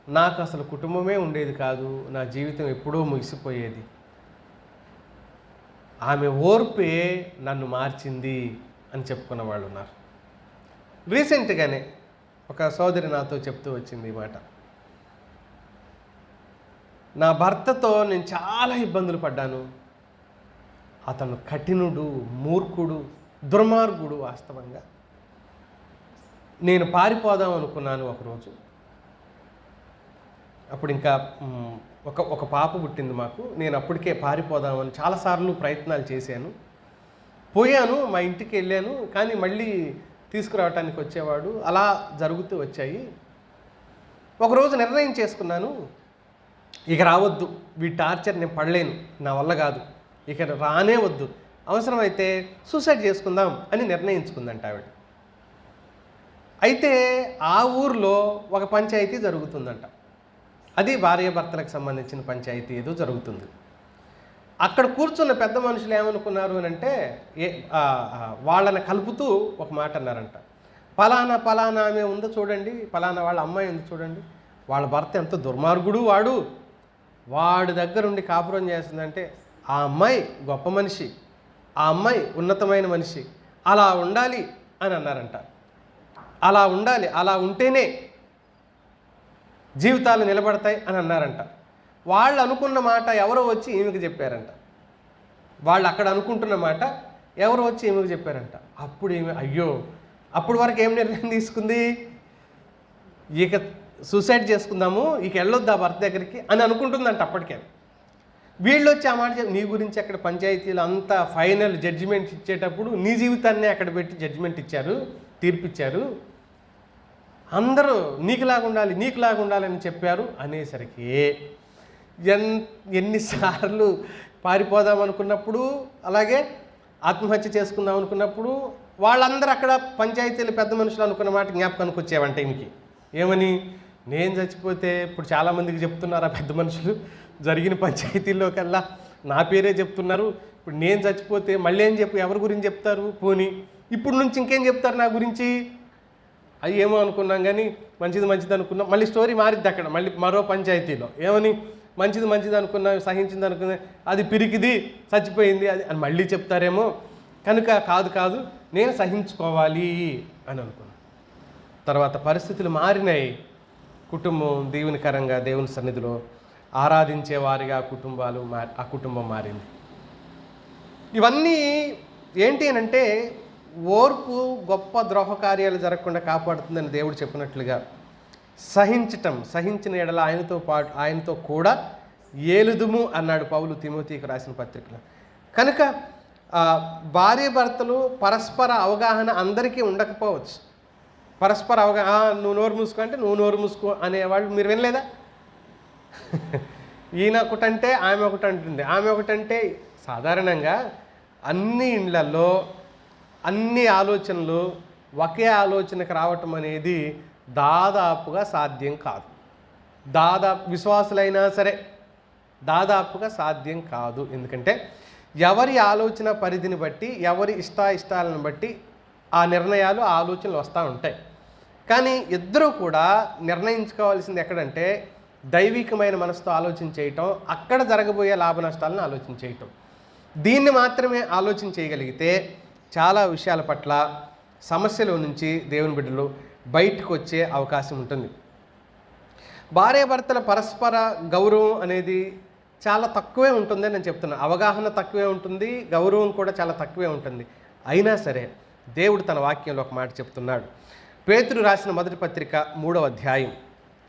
నాకు అసలు కుటుంబమే ఉండేది కాదు, నా జీవితం ఎప్పుడో ముగిసిపోయేది. ఆమె ఓర్పే నన్ను మార్చింది అని చెప్పుకున్న వాళ్ళు ఉన్నారు. రీసెంట్గానే ఒక సోదరి నాతో చెప్తూ వచ్చింది ఈ మాట. నా భర్తతో నేను చాలా ఇబ్బందులు పడ్డాను. అతను కఠినుడు, మూర్ఖుడు, దుర్మార్గుడు. వాస్తవంగా నేను పారిపోదాం అనుకున్నాను ఒకరోజు. అప్పుడు ఇంకా ఒక పాప పుట్టింది మాకు. నేను అప్పటికే పారిపోదామని చాలాసార్లు ప్రయత్నాలు చేశాను. పోయాను, మా ఇంటికి వెళ్ళాను, కానీ మళ్ళీ తీసుకురావటానికి వచ్చేవాడు. అలా జరుగుతూ వచ్చాయి. ఒకరోజు నిర్ణయం చేసుకున్నాను, ఇక రావద్దు, వీటి టార్చర్ నేను పడలేను, నా వల్ల కాదు, ఇక రానే వద్దు, అవసరమైతే సూసైడ్ చేసుకుందాం అని నిర్ణయించుకుందంట ఆవిడ. అయితే ఆ ఊర్లో ఒక పంచాయతీ జరుగుతుందంట. అది భార్యాభర్తలకు సంబంధించిన పంచాయతీ ఏదో జరుగుతుంది. అక్కడ కూర్చున్న పెద్ద మనుషులు ఏమనుకున్నారు అని అంటే, వాళ్ళని కలుపుతూ ఒక మాట అన్నారంట. పలానా ఆమె ఉందో చూడండి, పలానా వాళ్ళ అమ్మాయి ఉందో చూడండి, వాళ్ళ భర్త ఎంత దుర్మార్గుడు, వాడి దగ్గర ఉండి కాపురం చేస్తుందంటే ఆ అమ్మాయి గొప్ప మనిషి, ఆ అమ్మాయి ఉన్నతమైన మనిషి, అలా ఉండాలి అని అన్నారంట. అలా ఉండాలి, అలా ఉంటేనే జీవితాలు నిలబడతాయి అని అన్నారంట. వాళ్ళు అనుకున్న మాట ఎవరో వచ్చి ఈమెకి చెప్పారంట. వాళ్ళు అక్కడ అనుకుంటున్న మాట ఎవరో వచ్చి ఈమెకి చెప్పారంట. అప్పుడు ఈమె అయ్యో, అప్పటి వరకు ఏం నిర్ణయం తీసుకుంది, ఇక సూసైడ్ చేసుకుందాము, ఇక వెళ్ళొద్దు ఆ భర్త దగ్గరికి అని అనుకుంటుందంట. అప్పటికే వీళ్ళు వచ్చి ఆ మాట నీ గురించి అక్కడ పంచాయతీలు అంతా ఫైనల్ జడ్జిమెంట్ ఇచ్చేటప్పుడు నీ జీవితాన్ని అక్కడ పెట్టి జడ్జిమెంట్ ఇచ్చారు, తీర్పిచ్చారు, అందరూ నీకులాగా ఉండాలని చెప్పారు అనేసరికి ఎన్నిసార్లు పారిపోదాం అనుకున్నప్పుడు, అలాగే ఆత్మహత్య చేసుకుందాం అనుకున్నప్పుడు వాళ్ళందరూ అక్కడ పంచాయతీలు పెద్ద మనుషులు అనుకున్న మాట జ్ఞాపకానికి వచ్చేవంట ఈమెకి. ఏమని, నేను చచ్చిపోతే ఇప్పుడు చాలామందికి చెప్తున్నారు ఆ పెద్ద మనుషులు, జరిగిన పంచాయతీల్లోకల్లా నా పేరే చెప్తున్నారు, ఇప్పుడు నేను చచ్చిపోతే మళ్ళీ ఏం ఎవరి గురించి చెప్తారు, పోనీ ఇప్పుడు నుంచి ఇంకేం చెప్తారు నా గురించి, అవి ఏమో అనుకున్నాం కానీ మంచిది అనుకున్నాం. మళ్ళీ స్టోరీ మారిద్ది అక్కడ, మళ్ళీ మరో పంచాయతీలో ఏమని, మంచిది అనుకున్నాం, సహించింది అనుకున్నా, అది పిరికిది, చచ్చిపోయింది అది అని మళ్ళీ చెప్తారేమో, కనుక కాదు నేను సహించుకోవాలి అని అనుకున్నాను. తర్వాత పరిస్థితులు మారినాయి. కుటుంబం దేవునికరంగా దేవుని సన్నిధిలో ఆరాధించేవారిగా ఆ కుటుంబం మారింది. ఇవన్నీ ఏంటి అని అంటే, ఓర్పు గొప్ప ద్రోహ కార్యాలు జరగకుండా కాపాడుతుందని దేవుడు చెప్పినట్లుగా సహించిన ఎడల ఆయనతో కూడా ఏలుదుము అన్నాడు పౌలు తిమోతికి రాసిన పత్రికలో. కనుక భార్య భర్తలు పరస్పర అవగాహన అందరికీ ఉండకపోవచ్చు. పరస్పర అవగాహన, నువ్వు నోరు మూసుకో అంటే నువ్వు నోరు మూసుకో అనేవాళ్ళు మీరు వినలేదా? ఈయన ఒకటంటే ఆమె ఒకటి అంటుంది, ఆమె ఒకటంటే. సాధారణంగా అన్ని ఇళ్లలో అన్ని ఆలోచనలు ఒకే ఆలోచనకు రావటం అనేది దాదాపుగా సాధ్యం కాదు. విశ్వాసులైనా సరే దాదాపుగా సాధ్యం కాదు. ఎందుకంటే ఎవరి ఆలోచన పరిధిని బట్టి, ఎవరి ఇష్టాలను బట్టి ఆ నిర్ణయాలు, ఆలోచనలు వస్తూ ఉంటాయి. కానీ ఇద్దరూ కూడా నిర్ణయించుకోవాల్సింది ఎక్కడంటే, దైవికమైన మనసుతో ఆలోచన చేయటం, అక్కడ జరగబోయే లాభ నష్టాలను ఆలోచన చేయటం. దీన్ని మాత్రమే ఆలోచన చేయగలిగితే చాలా విషయాల పట్ల సమస్యల నుంచి దేవుని బిడ్డలు బయటకు వచ్చే అవకాశం ఉంటుంది. భార్యాభర్తల పరస్పర గౌరవం అనేది చాలా తక్కువే ఉంటుందని నేను చెప్తున్నాను. అవగాహన తక్కువే ఉంటుంది, గౌరవం కూడా చాలా తక్కువే ఉంటుంది. అయినా సరే దేవుడు తన వాక్యంలో ఒక మాట చెప్తున్నాడు. పేతురు రాసిన మొదటి పత్రిక 3వ అధ్యాయం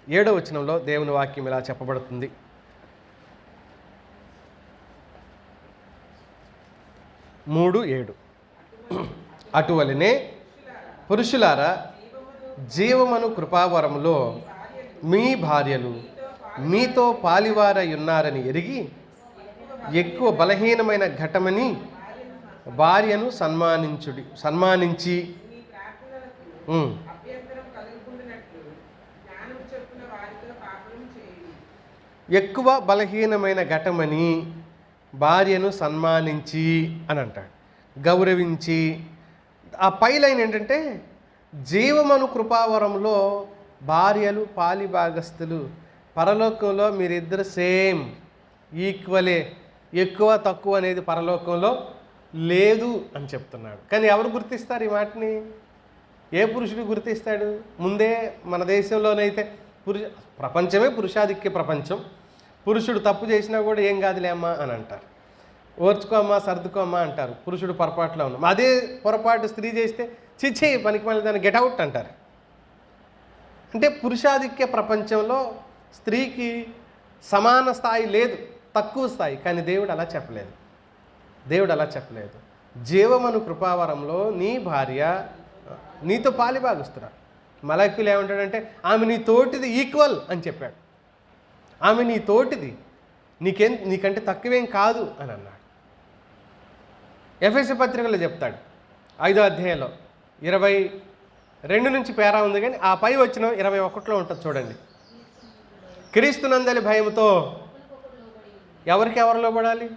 7వ వచనంలో దేవుని వాక్యం ఇలా చెప్పబడుతుంది. అటువలనే పురుషులారా, జీవమను కృపావరములో మీ భార్యలు మీతో పాలివారై ఉన్నారని ఎరిగి ఎక్కువ బలహీనమైన ఘటమని భార్యను సన్మానించి ఎక్కువ బలహీనమైన ఘటమని భార్యను సన్మానించి అని అంటాడు, గౌరవించి. ఆ పైలైన్ ఏంటంటే జీవమను కృపావరంలో భార్యలు పాలిభాగస్తులు, పరలోకంలో మీరిద్దరు సేమ్, ఈక్వలే, ఎక్కువ తక్కువ అనేది పరలోకంలో లేదు అని చెప్తున్నాడు. కానీ ఎవరు గుర్తిస్తారు ఈ మాటని? ఏ పురుషుడు గుర్తిస్తాడు? ముందే మన దేశంలోనైతే ప్రపంచమే పురుషాధిక్య ప్రపంచం. పురుషుడు తప్పు చేసినా కూడా ఏం కాదులే అమ్మా అని అంటారు, ఓర్చుకోమ్మా సర్దుకోమ్మా అంటారు. పురుషుడు పొరపాటులో ఉన్నాం. అదే పొరపాటు స్త్రీ చేస్తే చిచ్చే పనికి మళ్ళీ దాన్ని గెట్అవుట్ అంటారు. అంటే పురుషాధిక్య ప్రపంచంలో స్త్రీకి సమాన స్థాయి లేదు, తక్కువ స్థాయి. కానీ దేవుడు అలా చెప్పలేదు. దేవుడు అలా చెప్పలేదు. జీవమను కృపావరంలో నీ భార్య నీతో పాలిభాగస్తున్నారు. మలకులు ఏమంటాడంటే ఆమె నీ తోటిది, ఈక్వల్ అని చెప్పాడు. ఆమె నీ తోటిది, నీకంటే తక్కువేం కాదు అని అన్నాడు. ఎఫెసీ పత్రికలో చెప్తాడు 5వ అధ్యాయంలో 22 నుంచి పేరా ఉంది, కానీ ఆ పై వచ్చిన 21లో ఉంటుంది చూడండి. క్రీస్తునందలి భయముతో ఎవరికి ఎవరు లోబడాలి?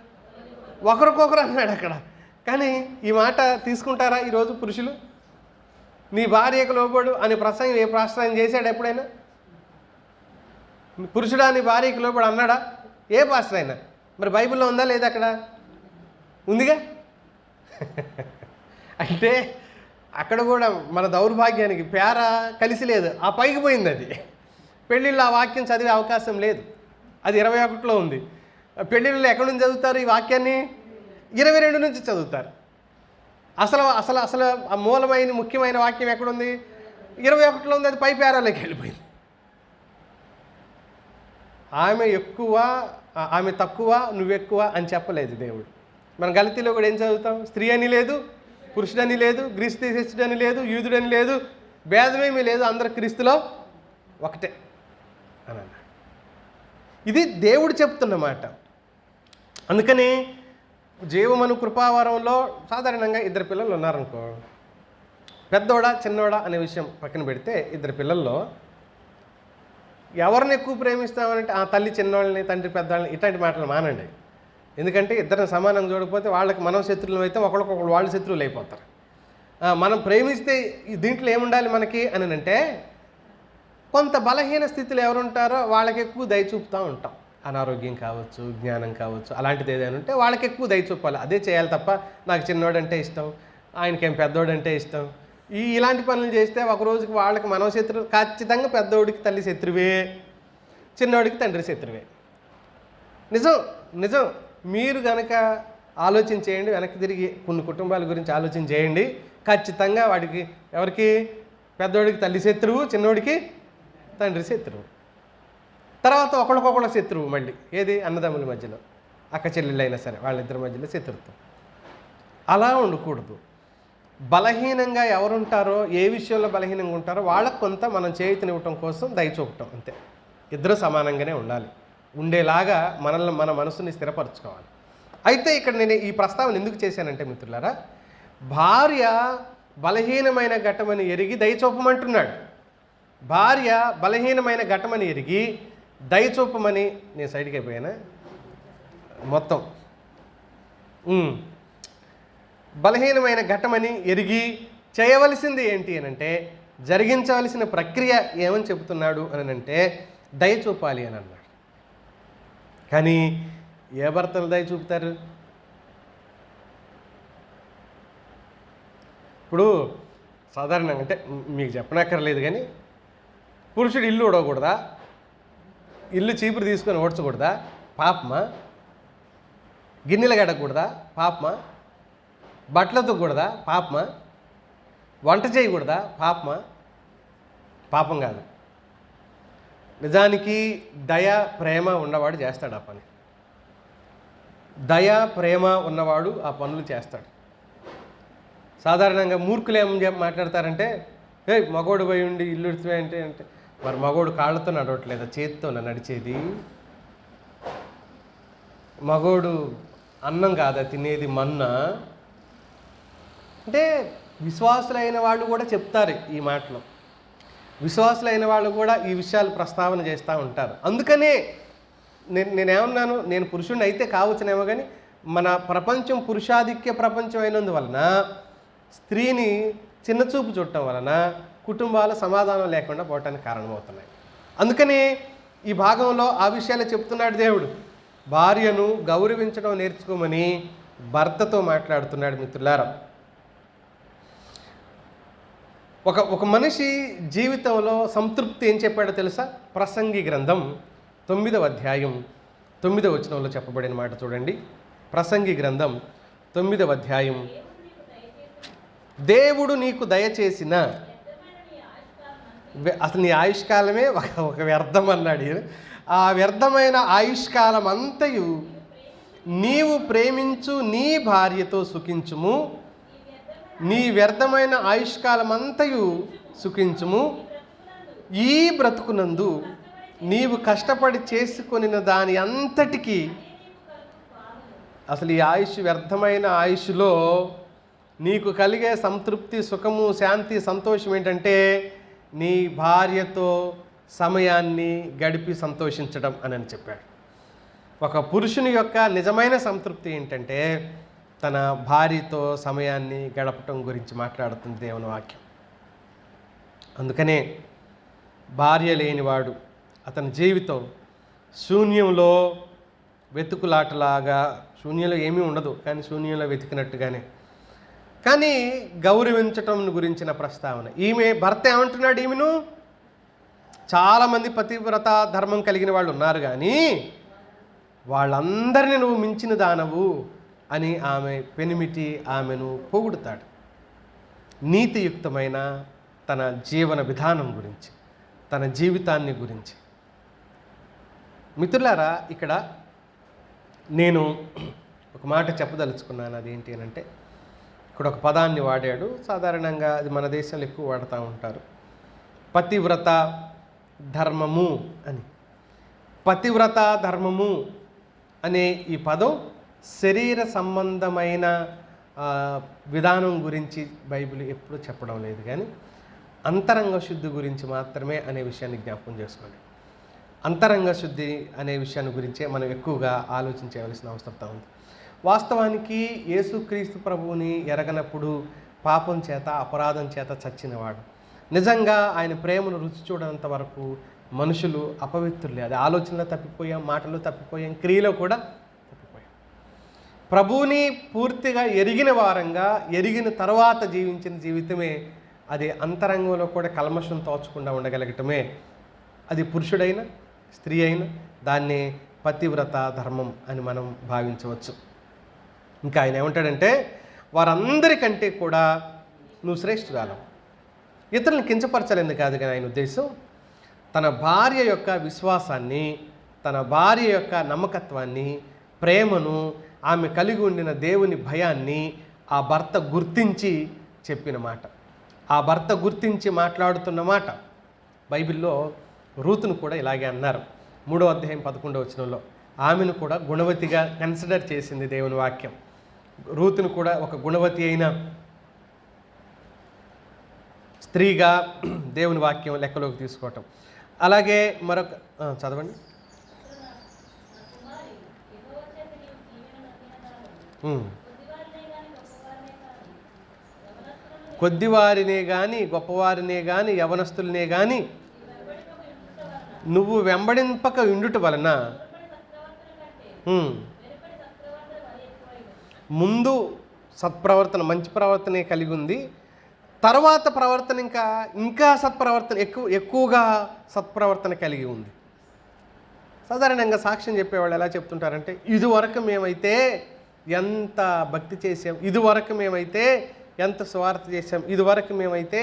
ఒకరికొకరు అన్నాడు అక్కడ. కానీ ఈ మాట తీసుకుంటారా ఈరోజు పురుషులు? నీ భార్యకు లోబడు అని ప్రసంగం ఏ ప్రసంగం చేశాడు ఎప్పుడైనా? పురుషుడా నీ భార్యకు లోబడు అన్నాడా ఏ పాస్టర్ అయినా? మరి బైబిల్లో ఉందా లేదా? అక్కడ ఉందిగా. అంటే అక్కడ కూడా మన దౌర్భాగ్యానికి పేర కలిసి లేదు, ఆ పైకి పోయింది. అది పెళ్ళిళ్ళు ఆ వాక్యం చదివే అవకాశం లేదు. అది 21లో ఉంది. పెళ్ళిళ్ళు ఎక్కడి నుంచి చదువుతారు ఈ వాక్యాన్ని? 22 నుంచి చదువుతారు. అసలు అసలు అసలు ఆ మూలమైన ముఖ్యమైన వాక్యం ఎక్కడుంది? 21లో ఉంది. అది పై పేరాలోకి వెళ్ళిపోయింది. ఆమె ఎక్కువ, ఆమె తక్కువ, నువ్వెక్కువ అని చెప్పలేదు దేవుడు. మన గలతీలో కూడా ఏం చదువుతాం? స్త్రీ అని లేదు, పురుషుడని లేదు, గ్రీస్తు దేశస్థుడని లేదు, యూదుడని లేదు, భేదమేమీ లేదు, అందరు క్రీస్తులో ఒకటే అని అన్నాడు. ఇది దేవుడు చెప్తున్నమాట. అందుకని జీవమను కృపావరంలో సాధారణంగా 2 పిల్లలు ఉన్నారనుకో, పెద్దోడా చిన్నోడా అనే విషయం పక్కన పెడితే 2 పిల్లల్లో ఎవరిని ఎక్కువ ప్రేమిస్తామనంటే ఆ తల్లి చిన్నోళ్ళని, తండ్రి పెద్దవాళ్ళని, ఇట్లాంటి మాటలు మానండి. ఎందుకంటే ఇద్దరిని సమానంగా చూడకపోతే వాళ్ళకి మనం శత్రువులు అయితే ఒకరికొకరు వాళ్ళు శత్రువులు అయిపోతారు. మనం ప్రేమిస్తే దీంట్లో ఏముండాలి మనకి అని అంటే, కొంత బలహీన స్థితిలో ఎవరుంటారో వాళ్ళకి ఎక్కువ దయ చూపుతూ ఉంటాం. అనారోగ్యం కావచ్చు, జ్ఞానం కావచ్చు, అలాంటిది ఏదైనా ఉంటే వాళ్ళకి ఎక్కువ దయ చూపాలి. అదే చేయాలి తప్ప నాకు చిన్నోడంటే ఇష్టం, ఆయనకేం పెద్దోడంటే ఇష్టం, ఇలాంటి పనులు చేస్తే ఒక రోజుకి వాళ్ళకి మనం శత్రువు. ఖచ్చితంగా పెద్దోడికి తల్లి శత్రువే, చిన్నోడికి తండ్రి శత్రువే. నిజం నిజం. మీరు కనుక ఆలోచన చేయండి, వెనక్కి తిరిగి కొన్ని కుటుంబాల గురించి ఆలోచన చేయండి. ఖచ్చితంగా వాడికి ఎవరికి? పెద్దోడికి తల్లి శత్రువు, చిన్నోడికి తండ్రి శత్రువు. తర్వాత ఒకళ్ళకొకళ్ళ శత్రువు మళ్ళీ. ఏది? అన్నదమ్ముల మధ్యలో, అక్క చెల్లెళ్ళైనా సరే వాళ్ళిద్దరి మధ్యలో శత్రుత్వం. అలా ఉండకూడదు. బలహీనంగా ఎవరుంటారో, ఏ విషయంలో బలహీనంగా ఉంటారో వాళ్ళకు కొంత మనం చేతినివ్వటం కోసం దయ చూపటం, అంతే. ఇద్దరు సమానంగానే ఉండాలి. ఉండేలాగా మన మనసుని స్థిరపరచుకోవాలి. అయితే ఇక్కడ నేను ఈ ప్రస్తావన ఎందుకు చేశానంటే మిత్రులారా, భార్య బలహీనమైన ఘటమని ఎరిగి దయ చూపమంటున్నాడు. భార్య బలహీనమైన ఘటమని ఎరిగి దయ చూపమని. నేను సైడ్కి అయిపోయానా మొత్తం? బలహీనమైన ఘటమని ఎరిగి చేయవలసింది ఏంటి అని అంటే, జరిగించవలసిన ప్రక్రియ ఏమని చెబుతున్నాడు అని అంటే, దయ చూపాలి అని అన్నాడు. కానీ ఏ భర్తలు దయ చూపుతారు? ఇప్పుడు సాధారణంగా అంటే మీకు చెప్పనక్కర్లేదు, కానీ పురుషుడు ఇల్లు ఊడకూడదా? ఇల్లు చీపురు తీసుకొని ఓడ్చకూడదా? పాపమా? గిన్నెలు గడకూడదా? పాపమా? బట్టలు ఉతకూడదా? పాపమా? వంట చేయకూడదా? పాపమా? పాపం కాదు. నిజానికి దయ ప్రేమ ఉన్నవాడు చేస్తాడు ఆ పని. దయ ప్రేమ ఉన్నవాడు ఆ పనులు చేస్తాడు. సాధారణంగా మూర్ఖులు ఏమని మాట్లాడతారంటే, మగోడు పోయి ఉండి ఇల్లు అంటే మరి మగోడు కాళ్ళతో నడవట్లేదా, చేతితో నడిచేది? మగోడు అన్నం కాదా తినేది, మన్నా? అంటే విశ్వాసులైన వాళ్ళు కూడా చెప్తారు ఈ మాటలు. విశ్వాసులైన వాళ్ళు కూడా ఈ విషయాలు ప్రస్తావన చేస్తూ ఉంటారు. అందుకనే నేనేమన్నాను, నేను పురుషుడిని అయితే కావచ్చునేమో, కానీ మన ప్రపంచం పురుషాధిక్య ప్రపంచం అయినందువలన స్త్రీని చిన్నచూపు చూడటం వలన కుటుంబాల సమాధానం లేకుండా పోవటానికి కారణమవుతున్నాయి. అందుకని ఈ భాగంలో ఆ విషయాలే చెప్తున్నాడు దేవుడు. భార్యను గౌరవించడం నేర్చుకోమని భర్తతో మాట్లాడుతున్నాడు. మిత్రులారా, ఒక మనిషి జీవితంలో సంతృప్తి ఏం చెప్పాడో తెలుసా? ప్రసంగి గ్రంథం 9వ అధ్యాయం 9వ వచనంలో చెప్పబడిన మాట చూడండి. ప్రసంగి గ్రంథం 9వ అధ్యాయం. దేవుడు నీకు దయచేసిన, అసలు నీ ఆయుష్కాలమే ఒక వ్యర్థం అన్నాడు. ఆ వ్యర్థమైన ఆయుష్కాలం అంతయు నీవు ప్రేమించు నీ భార్యతో సుఖించుము. నీ వ్యర్థమైన ఆయుష్కాలం అంతయు సుఖించుము. ఈ బ్రతుకునందు నీవు కష్టపడి చేసుకొనిన దాని అంతటికీ, అసలు ఈ ఆయుష్ వ్యర్థమైన ఆయుష్లో నీకు కలిగే సంతృప్తి, సుఖము, శాంతి, సంతోషం ఏంటంటే నీ భార్యతో సమయాన్ని గడిపి సంతోషించడం అని చెప్పాడు. ఒక పురుషుని యొక్క నిజమైన సంతృప్తి ఏంటంటే తన భార్యతో సమయాన్ని గడపటం గురించి మాట్లాడుతుంది దేవుని వాక్యం. అందుకనే భార్య లేనివాడు అతని జీవితం శూన్యంలో వెతుకులాటలాగా, శూన్యంలో ఏమీ ఉండదు కానీ శూన్యంలో వెతికినట్టుగానే. కానీ గౌరవించటం గురించిన ప్రస్తావన. ఈమె భర్త ఏమంటున్నాడు? ఈమెను చాలామంది పతివ్రత ధర్మం కలిగిన వాళ్ళు ఉన్నారు, కానీ వాళ్ళందరినీ నువ్వు మించిన దానవు అని ఆమె పెనిమిటి ఆమెను పొగుడుతాడు. నీతియుక్తమైన తన జీవన విధానం గురించి, తన జీవితాన్ని గురించి. మిత్రులారా, ఇక్కడ నేను ఒక మాట చెప్పదలుచుకున్నాను. అదేంటి అని అంటే, ఇక్కడ ఒక పదాన్ని వాడాడు. సాధారణంగా అది మన దేశంలో ఎక్కువ వాడుతూ ఉంటారు, పతివ్రత ధర్మము అని. పతివ్రత ధర్మము అనే ఈ పదం శరీర సంబంధమైన విధానం గురించి బైబిల్ ఎప్పుడూ చెప్పడం లేదు, కానీ అంతరంగ శుద్ధి గురించి మాత్రమే అనే విషయాన్ని జ్ఞాపకం చేసుకోండి. అంతరంగ శుద్ధి అనే విషయాన్ని గురించే మనం ఎక్కువగా ఆలోచించవలసిన అవసరం ఉంది. వాస్తవానికి యేసుక్రీస్తు ప్రభువుని ఎరగనప్పుడు పాపం చేత, అపరాధం చేత చచ్చినవాడు. నిజంగా ఆయన ప్రేమను రుచి చూడనంత వరకు మనుషులు అపవిత్రులే. అది ఆలోచనలో తప్పిపోయాం, మాటలో తప్పిపోయాం, క్రియలో కూడా తప్పిపోయాం. ప్రభువుని పూర్తిగా ఎరిగిన వారంగా, ఎరిగిన తర్వాత జీవించిన జీవితమే అది అంతరంగంలో కూడా కల్మషం తోచకుండా ఉండగలగటమే. అది పురుషుడైనా స్త్రీ అయినా దాన్ని పతివ్రత ధర్మం అని మనం భావించవచ్చు. ఇంకా ఆయన ఏమంటాడంటే, వారందరికంటే కూడా నువ్వు శ్రేష్ఠురాలవు. ఇతరులను కించపరచాలని కాదు కానీ ఆయన ఉద్దేశం, తన భార్య యొక్క విశ్వాసాన్ని, తన భార్య యొక్క నమ్మకత్వాన్ని, ప్రేమను, ఆమె కలిగి ఉండిన దేవుని భయాన్ని ఆ భర్త గుర్తించి చెప్పిన మాట, ఆ భర్త గుర్తించి మాట్లాడుతున్న మాట. బైబిల్లో రూతును కూడా ఇలాగే అన్నారు. 3వ అధ్యాయం 11వ వచనంలో ఆమెను కూడా గుణవతిగా కన్సిడర్ చేసింది దేవుని వాక్యం. రూతును కూడా ఒక గుణవతి అయిన స్త్రీగా దేవుని వాక్యం లెక్కలోకి తీసుకోవటం. అలాగే మరొక చదవండి. కొద్దివారినే కానీ, గొప్పవారినే కానీ, యవనస్తులనే కానీ నువ్వు వెంబడింపక ఉండుట వలన ముందు సత్ప్రవర్తన, మంచి ప్రవర్తనే కలిగి ఉంది, తర్వాత ప్రవర్తన ఇంకా సత్ప్రవర్తన ఎక్కువగా సత్ప్రవర్తన కలిగి ఉంది. సాధారణంగా సాక్ష్యం చెప్పేవాళ్ళు ఎలా చెప్తుంటారంటే, ఇదివరకు మేమైతే ఎంత భక్తి చేసాం, ఇదివరకు మేమైతే ఎంత స్వార్థ చేశాం, ఇదివరకు మేమైతే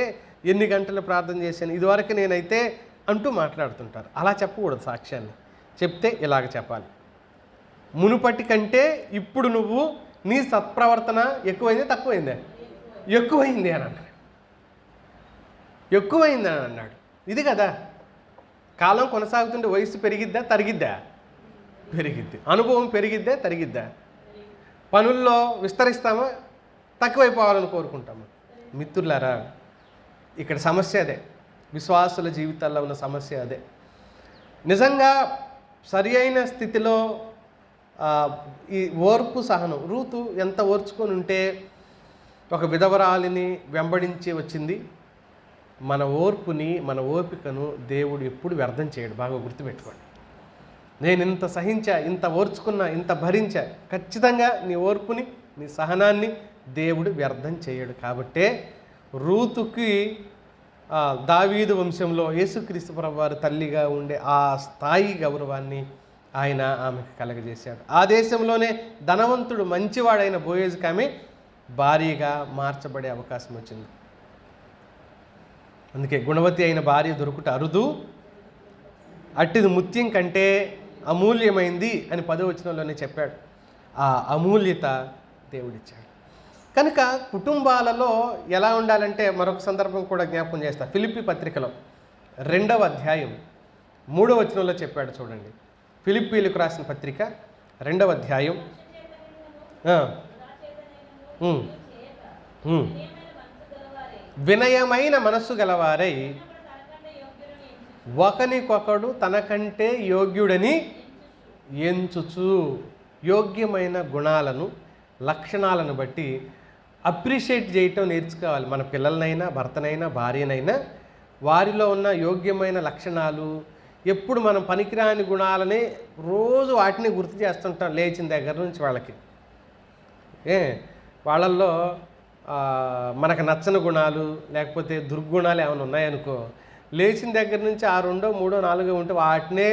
ఎన్ని గంటలు ప్రార్థన చేశాను, ఇదివరకు నేనైతే అంటూ మాట్లాడుతుంటారు. అలా చెప్పకూడదు. సాక్ష్యాన్ని చెప్తే ఇలాగ చెప్పాలి, మునుపటి కంటే ఇప్పుడు నువ్వు నీ సత్ప్రవర్తన ఎక్కువైంది, తక్కువైందే? ఎక్కువైంది అని అన్నాడు. ఎక్కువైంది అని అన్నాడు. ఇది కదా కాలం కొనసాగుతుంటే వయసు పెరిగిద్దా తరిగిద్దా? పెరిగిద్ది. అనుభవం పెరిగిద్దా తరిగిద్దా? పనుల్లో విస్తరిస్తామా తక్కువైపోవాలని కోరుకుంటామా? మిత్రులారా, ఇక్కడ సమస్య అదే. విశ్వాసుల జీవితాల్లో ఉన్న సమస్య అదే. నిజంగా సరి అయిన స్థితిలో ఈ ఓర్పు సహనం, రూతు ఎంత ఓర్చుకొని ఉంటే ఒక విధవరాలిని వెంబడించి వచ్చింది. మన ఓర్పుని, మన ఓపికను దేవుడు ఎప్పుడు వ్యర్థం చేయడు. బాగా గుర్తుపెట్టుకోండి. నేను ఇంత సహించా, ఇంత ఓర్చుకున్నా, ఇంత భరించా, ఖచ్చితంగా నీ ఓర్పుని, నీ సహనాన్ని దేవుడు వ్యర్థం చేయడు. కాబట్టే రూతుకి దావీదు వంశంలో యేసుక్రీస్తు ప్రభువారు తల్లిగా ఉండే ఆ స్థాయి గౌరవాన్ని ఆయన ఆమెకు కలగజేశాడు. ఆ దేశంలోనే ధనవంతుడు మంచివాడైన బోయేజుకి ఆమె భార్యగా మార్చబడే అవకాశం వచ్చింది. అందుకే గుణవతి అయిన భార్య దొరుకుట అరుదు, అట్టిది ముత్యం కంటే అమూల్యమైంది అని 10వ వచనంలోనే చెప్పాడు. ఆ అమూల్యత దేవుడిచ్చాడు. కనుక కుటుంబాలలో ఎలా ఉండాలంటే మరొక సందర్భం కూడా జ్ఞాపకం చేస్తా. ఫిలిప్పీ పత్రికలో 2వ అధ్యాయం 3వ వచనంలో చెప్పాడు చూడండి. ఫిలిప్పీలకు రాసిన పత్రిక 2వ అధ్యాయం వినయమైన మనస్సు గలవారై ఒకనికొకడు తనకంటే యోగ్యుడని ఎంచుచు, యోగ్యమైన గుణాలను, లక్షణాలను బట్టి అప్రిషియేట్ చేయటం నేర్చుకోవాలి. మన పిల్లలనైనా, భర్తనైనా, భార్యనైనా వారిలో ఉన్న యోగ్యమైన లక్షణాలు, ఎప్పుడు మనం పనికిరాని గుణాలని రోజు వాటిని గుర్తు చేస్తుంటాం లేచిన దగ్గర నుంచి వాళ్ళకి. వాళ్ళల్లో మనకు నచ్చని గుణాలు లేకపోతే దుర్గుణాలు ఏమైనా ఉన్నాయనుకో, లేచిన దగ్గర నుంచి ఆ 2, 3, 4 ఉంటే వాటినే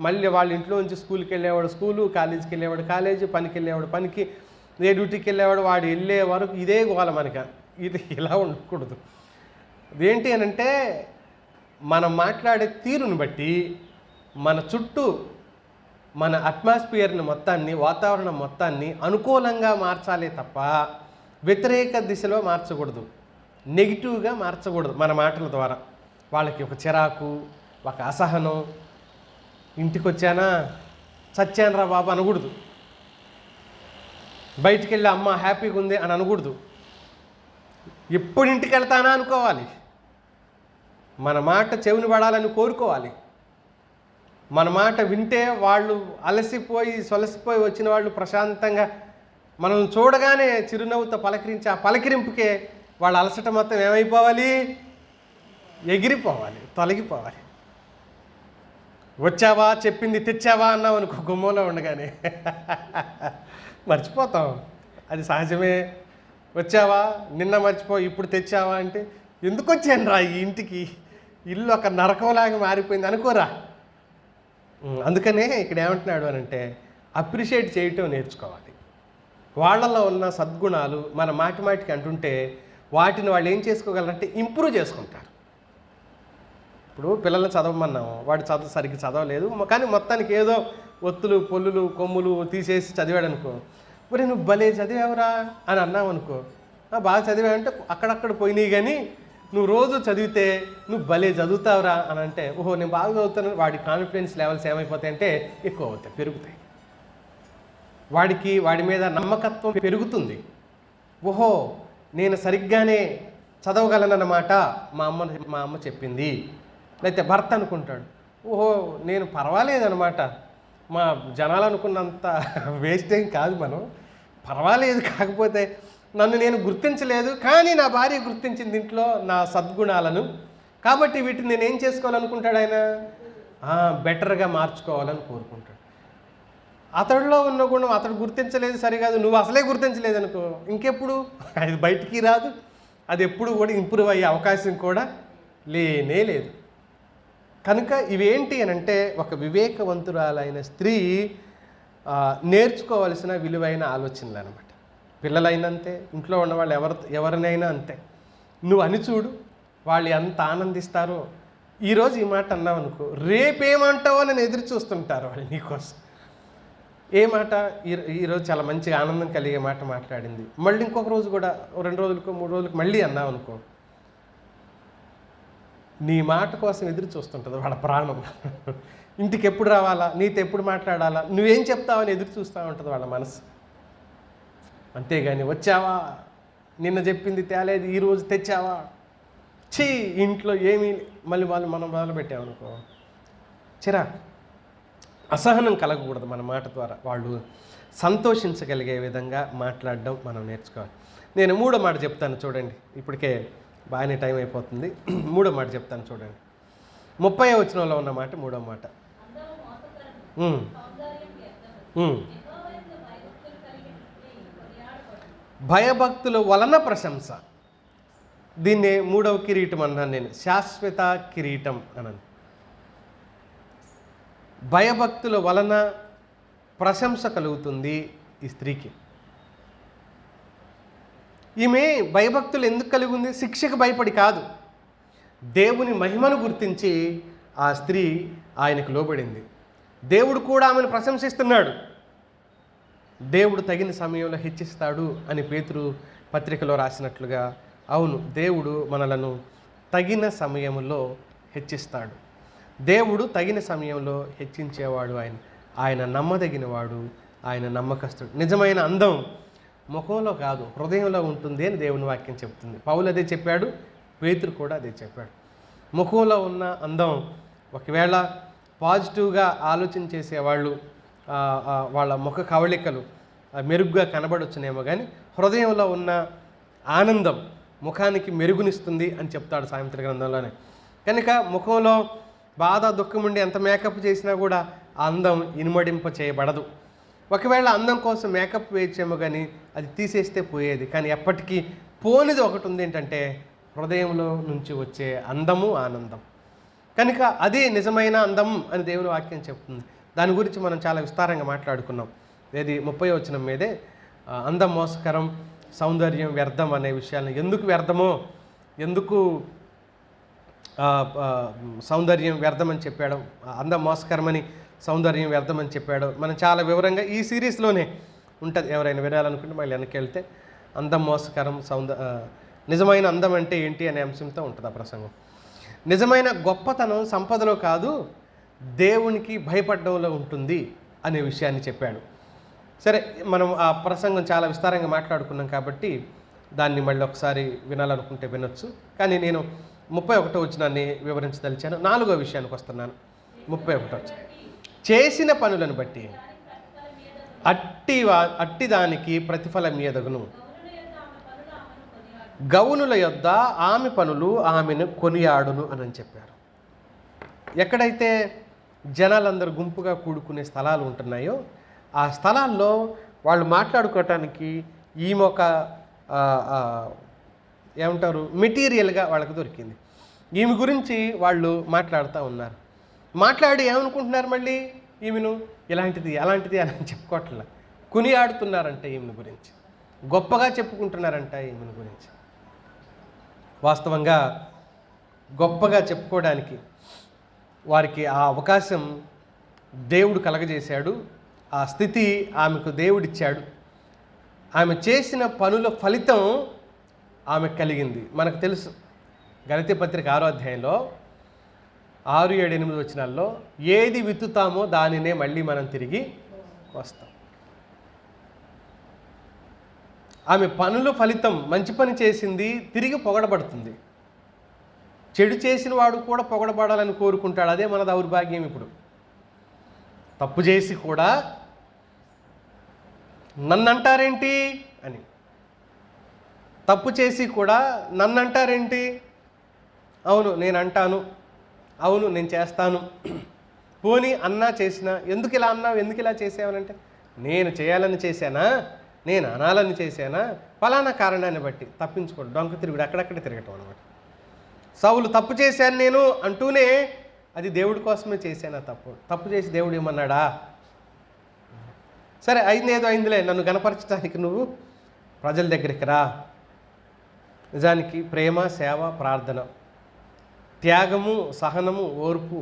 మళ్ళీ వాళ్ళ ఇంట్లో నుంచి స్కూల్కి వెళ్ళేవాడు స్కూలు, కాలేజీకి వెళ్ళేవాడు కాలేజీ, పనికి వెళ్ళేవాడు పనికి, ఏ డ్యూటీకి వెళ్ళేవాడు వాడు వెళ్ళే వరకు ఇదే గోల మనక. ఇది ఇలా ఉండకూడదు. ఇదేంటి అని అంటే మనం మాట్లాడే తీరుని బట్టి మన చుట్టూ మన అట్మాస్ఫియర్ని మొత్తాన్ని, వాతావరణం మొత్తాన్ని అనుకూలంగా మార్చాలి తప్ప వ్యతిరేక దిశలో మార్చకూడదు, నెగిటివ్గా మార్చకూడదు. మన మాటల ద్వారా వాళ్ళకి ఒక చిరాకు, ఒక అసహనం, ఇంటికి వచ్చానా చచ్చానరా బాబు అనకూడదు, బయటికి వెళ్ళి అమ్మ హ్యాపీగా ఉంది అని అనకూడదు, ఎప్పుడు ఇంటికి వెళ్తానా అనుకోవాలి, మన మాట చెవిని పడాలని కోరుకోవాలి. మన మాట వింటే వాళ్ళు అలసిపోయి సొలసిపోయి వచ్చిన వాళ్ళు ప్రశాంతంగా మనల్ని చూడగానే చిరునవ్వుతో పలకరించి ఆ పలకరింపుకే వాళ్ళ అలసట మొత్తం ఏమైపోవాలి, ఎగిరిపోవాలి, తొలగిపోవాలి. వచ్చావా, చెప్పింది తెచ్చావా అన్నావు అనుకో, గుమ్మంలో ఉండగానే మర్చిపోతాం. అది సహజమే. వచ్చావా, నిన్న మర్చిపో, ఇప్పుడు తెచ్చావా అంటే ఎందుకు వచ్చాను రా ఈ ఇంటికి, ఇల్లు ఒక నరకంలాగా మారిపోయింది అనుకోరా. అందుకనే ఇక్కడ ఏమంటున్నాడు అని అంటే అప్రిషియేట్ చేయటం నేర్చుకోవాలి. వాళ్ళల్లో ఉన్న సద్గుణాలు మన మాటికి అంటుంటే వాటిని వాళ్ళు ఏం చేసుకోగలరంటే ఇంప్రూవ్ చేసుకుంటారు. ఇప్పుడు పిల్లల్ని చదవమన్నాము, వాడు సరిగ్గా చదవలేదు కానీ మొత్తానికి ఏదో ఒత్తులు పొల్లులు కొమ్ములు తీసేసి చదివాడు అనుకో, మరి నువ్వు భలే చదివావురా అని అన్నావు అనుకో, బాగా చదివావంటే అక్కడక్కడ పోయినాయి కానీ నువ్వు రోజు చదివితే నువ్వు భలే చదువుతావురా అని అంటే, ఓహో నేను బాగా చదువుతాను, వాడి కాన్ఫిడెన్స్ లెవెల్స్ ఏమైపోతాయంటే ఎక్కువ అవుతాయి, పెరుగుతాయి. వాడి మీద నమ్మకత్వం పెరుగుతుంది. ఓహో నేను సరిగ్గానే చదవగలనన్నమాట మా అమ్మ చెప్పింది. లేకపోతే భర్త అనుకుంటాడు, ఓహో నేను పర్వాలేదన్నమాట, మా జనాలు అనుకున్నంత వేస్ట్ ఏం కాదు, మనం పర్వాలేదు, కాకపోతే నన్ను నేను గుర్తించలేదు కానీ నా భార్య గుర్తించింది ఇంట్లో నా సద్గుణాలను, కాబట్టి వీటిని నేను ఏం చేసుకోవాలనుకుంటాడు ఆయన, బెటర్గా మార్చుకోవాలని కోరుకుంటాడు. అతడిలో ఉన్న గుణం అతడు గుర్తించలేదు సరికాదు, నువ్వు అసలే గుర్తించలేదు అనుకో, ఇంకెప్పుడు అది బయటికి రాదు, అది ఎప్పుడు కూడా ఇంప్రూవ్ అయ్యే అవకాశం కూడా లేనే లేదు. కనుక ఇవేంటి అని అంటే ఒక వివేకవంతురాలైన స్త్రీ నేర్చుకోవాల్సిన విలువైన ఆలోచనలు అనమాట. పిల్లలైనంతే, ఇంట్లో ఉన్నవాళ్ళు ఎవరినైనా అంతే. నువ్వు అని చూడు, వాళ్ళు ఎంత ఆనందిస్తారో. ఈరోజు ఈ మాట అన్నావు అనుకో, రేపేమంటావో నేను ఎదురు చూస్తుంటారు వాళ్ళు నీకోసం. ఏ మాట, ఈరోజు చాలా మంచిగా ఆనందం కలిగే మాట మాట్లాడింది, మళ్ళీ ఇంకొక రోజు కూడా 2 రోజులకో 3 రోజులకు మళ్ళీ అన్నావు అనుకో, నీ మాట కోసం ఎదురు చూస్తుంటుంది వాళ్ళ ప్రాణం. ఇంటికి ఎప్పుడు రావాలా, నీతో ఎప్పుడు మాట్లాడాలా, నువ్వేం చెప్తావని ఎదురు చూస్తూ ఉంటుంది వాళ్ళ మనసు. అంతేగాని వచ్చావా, నిన్న చెప్పింది తేలేదు, ఈరోజు తెచ్చావా, చీ ఇంట్లో ఏమీ, మళ్ళీ మనం మొదలు పెట్టామనుకో చిరాకు, అసహనం కలగకూడదు. మన మాట ద్వారా వాళ్ళు సంతోషించగలిగే విధంగా మాట్లాడడం మనం నేర్చుకోవాలి. నేను మూడో మాట చెప్తాను చూడండి, ఇప్పటికే బాగానే టైం అయిపోతుంది. మూడో మాట చెప్తాను చూడండి, 30వ వచనంలో ఉన్న మాట, మూడో మాట. భయభక్తుల వలన ప్రశంస. దీన్నే మూడవ కిరీటం అన్నాను నేను, శాశ్వత కిరీటం అన్నాను. భయభక్తుల వలన ప్రశంస కలుగుతుంది ఈ స్త్రీకి. ఈమె భయభక్తులు ఎందుకు కలిగి ఉంది? శిక్షకు భయపడి కాదు, దేవుని మహిమను గుర్తించి ఆ స్త్రీ ఆయనకు లోబడింది. దేవుడు కూడా ఆమెను ప్రశంసిస్తున్నాడు. దేవుడు తగిన సమయంలో హెచ్చిస్తాడు అని పేతురు పత్రికలో రాసినట్లుగా, అవును, దేవుడు మనలను తగిన సమయంలో హెచ్చిస్తాడు. దేవుడు తగిన సమయంలో హెచ్చించేవాడు. ఆయన నమ్మదగినవాడు, ఆయన నమ్మకస్తుడు. నిజమైన అందం ముఖంలో కాదు, హృదయంలో ఉంటుంది అని దేవుని వాక్యం చెప్తుంది. పౌలు అదే చెప్పాడు, పేతురు కూడా అదే చెప్పాడు. ముఖంలో ఉన్న అందం ఒకవేళ పాజిటివ్గా ఆలోచన చేసేవాళ్ళు వాళ్ళ ముఖ కవళికలు మెరుగ్గా కనబడొచ్చునేమో, కానీ హృదయంలో ఉన్న ఆనందం ముఖానికి మెరుగునిస్తుంది అని చెప్తాడు సామెతల గ్రంథంలోనే. కనుక ముఖంలో బాధ దుఃఖం ఉండి ఎంత మేకప్ చేసినా కూడా ఆ అందం ఇనుమడింప చేయబడదు. ఒకవేళ అందం కోసం మేకప్ వేయచ్చేమో, కానీ అది తీసేస్తే పోయేది. కానీ ఎప్పటికీ పోనిది ఒకటి ఉంది, ఏంటంటే హృదయంలో నుంచి వచ్చే అందము, ఆనందం. కనుక అదే నిజమైన అందం అని దేవుని వాక్యం చెప్తుంది. దాని గురించి మనం చాలా విస్తారంగా మాట్లాడుకున్నాం. ఏది 30వ వచనం మీదే, అందం మోసకరం, సౌందర్యం వ్యర్థం అనే విషయాలను, ఎందుకు వ్యర్థమో, ఎందుకు సౌందర్యం వ్యర్థమని చెప్పాడు, అందం మోసకరమని సౌందర్యం వ్యర్థమని చెప్పాడు, మనం చాలా వివరంగా ఈ సిరీస్లోనే ఉంటుంది. ఎవరైనా వినాలనుకుంటే మళ్ళీ వెనక్కి వెళ్తే అందం మోసకరం, నిజమైన అందం అంటే ఏంటి అనే అంశంతో ఉంటుంది ఆ ప్రసంగం. నిజమైన గొప్పతనం సంపదలో కాదు, దేవునికి భయపడడంలో ఉంటుంది అనే విషయాన్ని చెప్పాడు. సరే, మనం ఆ ప్రసంగం చాలా విస్తారంగా మాట్లాడుకున్నాం కాబట్టి దాన్ని మళ్ళీ ఒకసారి వినాలనుకుంటే వినొచ్చు. కానీ నేను 31వ వచనాన్ని వివరించదలిచాను. 4వ విషయానికి వస్తున్నాను. 31వ వచనం, చేసిన పనులను బట్టి అట్టి దానికి ప్రతిఫలం ఎదగును. గౌనుల యొద్ద ఆమె పనులు ఆమెను కొనియాడును అని చెప్పారు. ఎక్కడైతే జనాలందరూ గుంపుగా కూడుకునే స్థలాలు ఉంటున్నాయో ఆ స్థలాల్లో వాళ్ళు మాట్లాడుకోవటానికి ఈమె ఒక ఏమంటారు మెటీరియల్గా వాళ్ళకి దొరికింది. ఈమె గురించి వాళ్ళు మాట్లాడుతూ ఉన్నారు. మాట్లాడి ఏమనుకుంటున్నారు, మళ్ళీ ఈమెను ఇలాంటిది అలాంటిది అని చెప్పుకోవట్లా, కొనియాడుతున్నారంట ఈమెను గురించి, గొప్పగా చెప్పుకుంటున్నారంట ఈమెను గురించి. వాస్తవంగా గొప్పగా చెప్పుకోవడానికి వారికి ఆ అవకాశం దేవుడు కలగజేశాడు. ఆ స్థితి ఆమెకు దేవుడిచ్చాడు. ఆమె చేసిన పనుల ఫలితం ఆమెకు కలిగింది. మనకు తెలుసు, గలతీ పత్రిక 6వ అధ్యాయంలో 6, 7, 8 వచనాల్లో ఏది విత్తుతామో దానినే మళ్ళీ మనం తిరిగి వస్తాం. ఆమె పనుల ఫలితం, మంచి పని చేసింది, తిరిగి పొగడబడుతుంది. చెడు చేసిన వాడు కూడా పొగడబడాలని కోరుకుంటాడు. అదే మన దౌర్భాగ్యం. ఇప్పుడు తప్పు చేసి కూడా నన్ను అంటారేంటి అని, తప్పు చేసి కూడా నన్ను అంటారేంటి, అవును నేను అంటాను, అవును నేను చేస్తాను, పోనీ అన్నా చేసినా, ఎందుకు ఇలా అన్నావు, ఎందుకు ఇలా చేసావనంటే, నేను చేయాలని చేశానా, నేను అనాలని చేశానా, ఫలానా కారణాన్ని బట్టి తప్పించుకోండి, డొంక తిరుగుడు అక్కడక్కడ తిరగటం అనమాట. సౌలు తప్పు చేశాను నేను అంటూనే అది దేవుడి కోసమే చేశాను. తప్పు చేసి దేవుడు ఏమన్నాడా, సరే అయింది ఏదో అయిందిలే, నన్ను గణపరచడానికి నువ్వు ప్రజల దగ్గరికి రా. నిజానికి ప్రేమ, సేవ, ప్రార్థన, త్యాగము, సహనము, ఓర్పు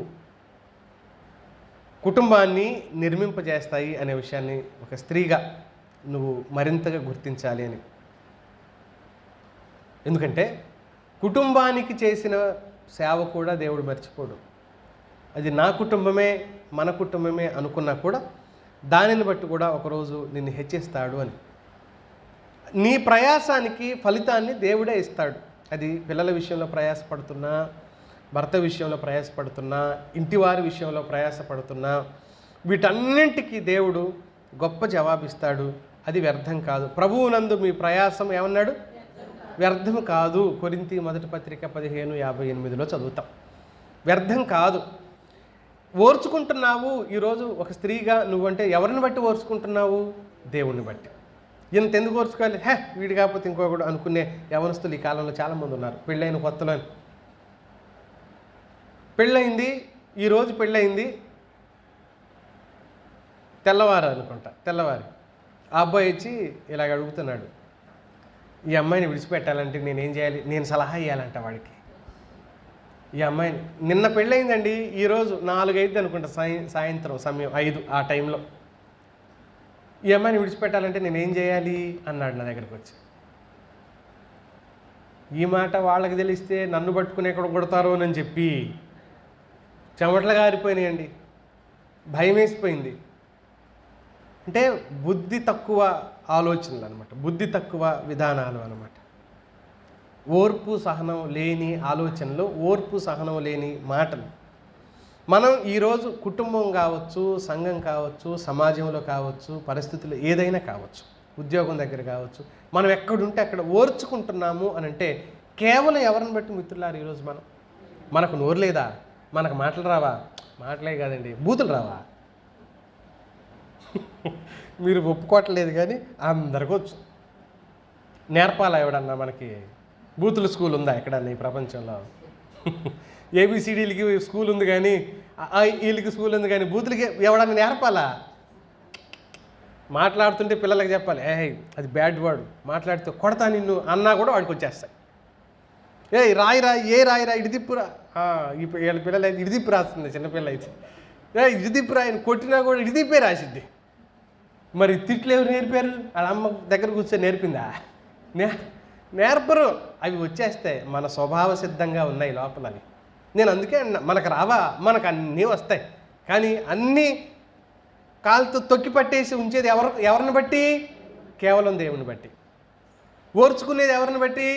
కుటుంబాన్ని నిర్మింపజేస్తాయి అనే విషయాన్ని ఒక స్త్రీగా నువ్వు మరింతగా గుర్తించాలి అని. ఎందుకంటే కుటుంబానికి చేసిన సేవ కూడా దేవుడు మర్చిపోడు. అది నా కుటుంబమే, మన కుటుంబమే అనుకున్నా కూడా దానిని బట్టి కూడా ఒకరోజు నిన్ను హెచ్చిస్తాడు అని. నీ ప్రయాసానికి ఫలితాన్ని దేవుడే ఇస్తాడు. అది పిల్లల విషయంలో ప్రయాసపడుతున్నా, భర్త విషయంలో ప్రయాసపడుతున్నా, ఇంటివారి విషయంలో ప్రయాసపడుతున్నా, వీటన్నింటికీ దేవుడు గొప్ప జవాబిస్తాడు. అది వ్యర్థం కాదు. ప్రభువునందు మీ ప్రయాసం ఏమన్నాడు? వ్యర్థం కాదు. కొరింథీ మొదటి పత్రిక 15:58 చదువుతాం. వ్యర్థం కాదు. ఓర్చుకుంటున్నావు. ఈరోజు ఒక స్త్రీగా నువ్వంటే ఎవరిని బట్టి ఓర్చుకుంటున్నావు? దేవుణ్ణి బట్టి. ఎందుకు ఓర్చుకోవాలి? వీడు కాకపోతే ఇంకొకడు అనుకునే యవనస్తులు ఈ కాలంలో చాలామంది ఉన్నారు. పెళ్ళైన కొత్తలో పెళ్ళయింది, ఈరోజు పెళ్ళయింది, తెల్లవారి ఆ అబ్బాయి వచ్చి ఇలాగ అడుగుతున్నాడు, ఈ అమ్మాయిని విడిచిపెట్టాలంటే నేనేం చేయాలి? నేను సలహా ఇవ్వాలంట వాడికి. ఈ అమ్మాయిని నిన్న పెళ్ళయిందండి, ఈరోజు 4 అయింది అనుకుంటా, సాయంత్రం సమయం 5 ఆ టైంలో. ఈ అమ్మాయిని విడిచిపెట్టాలంటే నేనేం చేయాలి అన్నాడు నా దగ్గరికి వచ్చి. ఈ మాట వాళ్ళకి తెలిస్తే నన్ను పట్టుకుని ఎక్కడ కొడతారో అని చెప్పి చెమటలు గారిపోయినాయండి, భయం వేసిపోయింది. అంటే బుద్ధి తక్కువ ఆలోచనలు అనమాట, బుద్ధి తక్కువ విధానాలు అనమాట. ఓర్పు సహనం లేని ఆలోచనలు, ఓర్పు సహనం లేని మాటలు. మనం ఈరోజు కుటుంబం కావచ్చు, సంఘం కావచ్చు, సమాజంలో కావచ్చు, పరిస్థితులు ఏదైనా కావచ్చు, ఉద్యోగం దగ్గర కావచ్చు, మనం ఎక్కడుంటే అక్కడ ఓర్చుకుంటున్నాము అని అంటే కేవలం ఎవరిని బట్టి మిత్రులారు? ఈరోజు మనకు నోరు లేదా? మనకు మాటలు రావా? మాటలే కాదండి, బూతులు రావా? మీరు ఒప్పుకోవట్లేదు కానీ అందరికీ వచ్చు. నేర్పాలా ఎవడన్నా? మనకి బూతుల స్కూల్ ఉందా ఎక్కడన్నా ఈ ప్రపంచంలో? ఏబిసిడీలకి స్కూల్ ఉంది కానీ, వీళ్ళకి స్కూల్ ఉంది కానీ బూతులకి ఎవడన్నా నేర్పాలా? మాట్లాడుతుంటే పిల్లలకి చెప్పాలి, అది బ్యాడ్ వర్డ్, మాట్లాడితే కొడతా నిన్ను అన్నా కూడా వాడికి వచ్చేస్తాయి. రాయిరా, రాయిరా, ఇడిదిప్పురా. వీళ్ళ పిల్లలు అయితే ఇడిదిప్పు రాస్తుంది, చిన్నపిల్ల అయితే ఇడిదిప్పురా, ఆయన కొట్టినా కూడా ఇడిదిప్పే రాసిద్ది. మరి తిట్లు ఎవరు నేర్పారు? వాళ్ళ అమ్మ దగ్గర కూర్చొని నేర్పిందా? నేర్పరు. అవి వచ్చేస్తాయి, మన స్వభావ సిద్ధంగా ఉన్నాయి లోపల అవి. నేను అందుకే మనకు రావా? మనకు అన్నీ వస్తాయి, కానీ అన్నీ కాలుతో తొక్కి పట్టేసి ఉంచేది ఎవరిని బట్టి? కేవలం దేవుని బట్టి. ఓర్చుకునేది ఎవరిని బట్టి?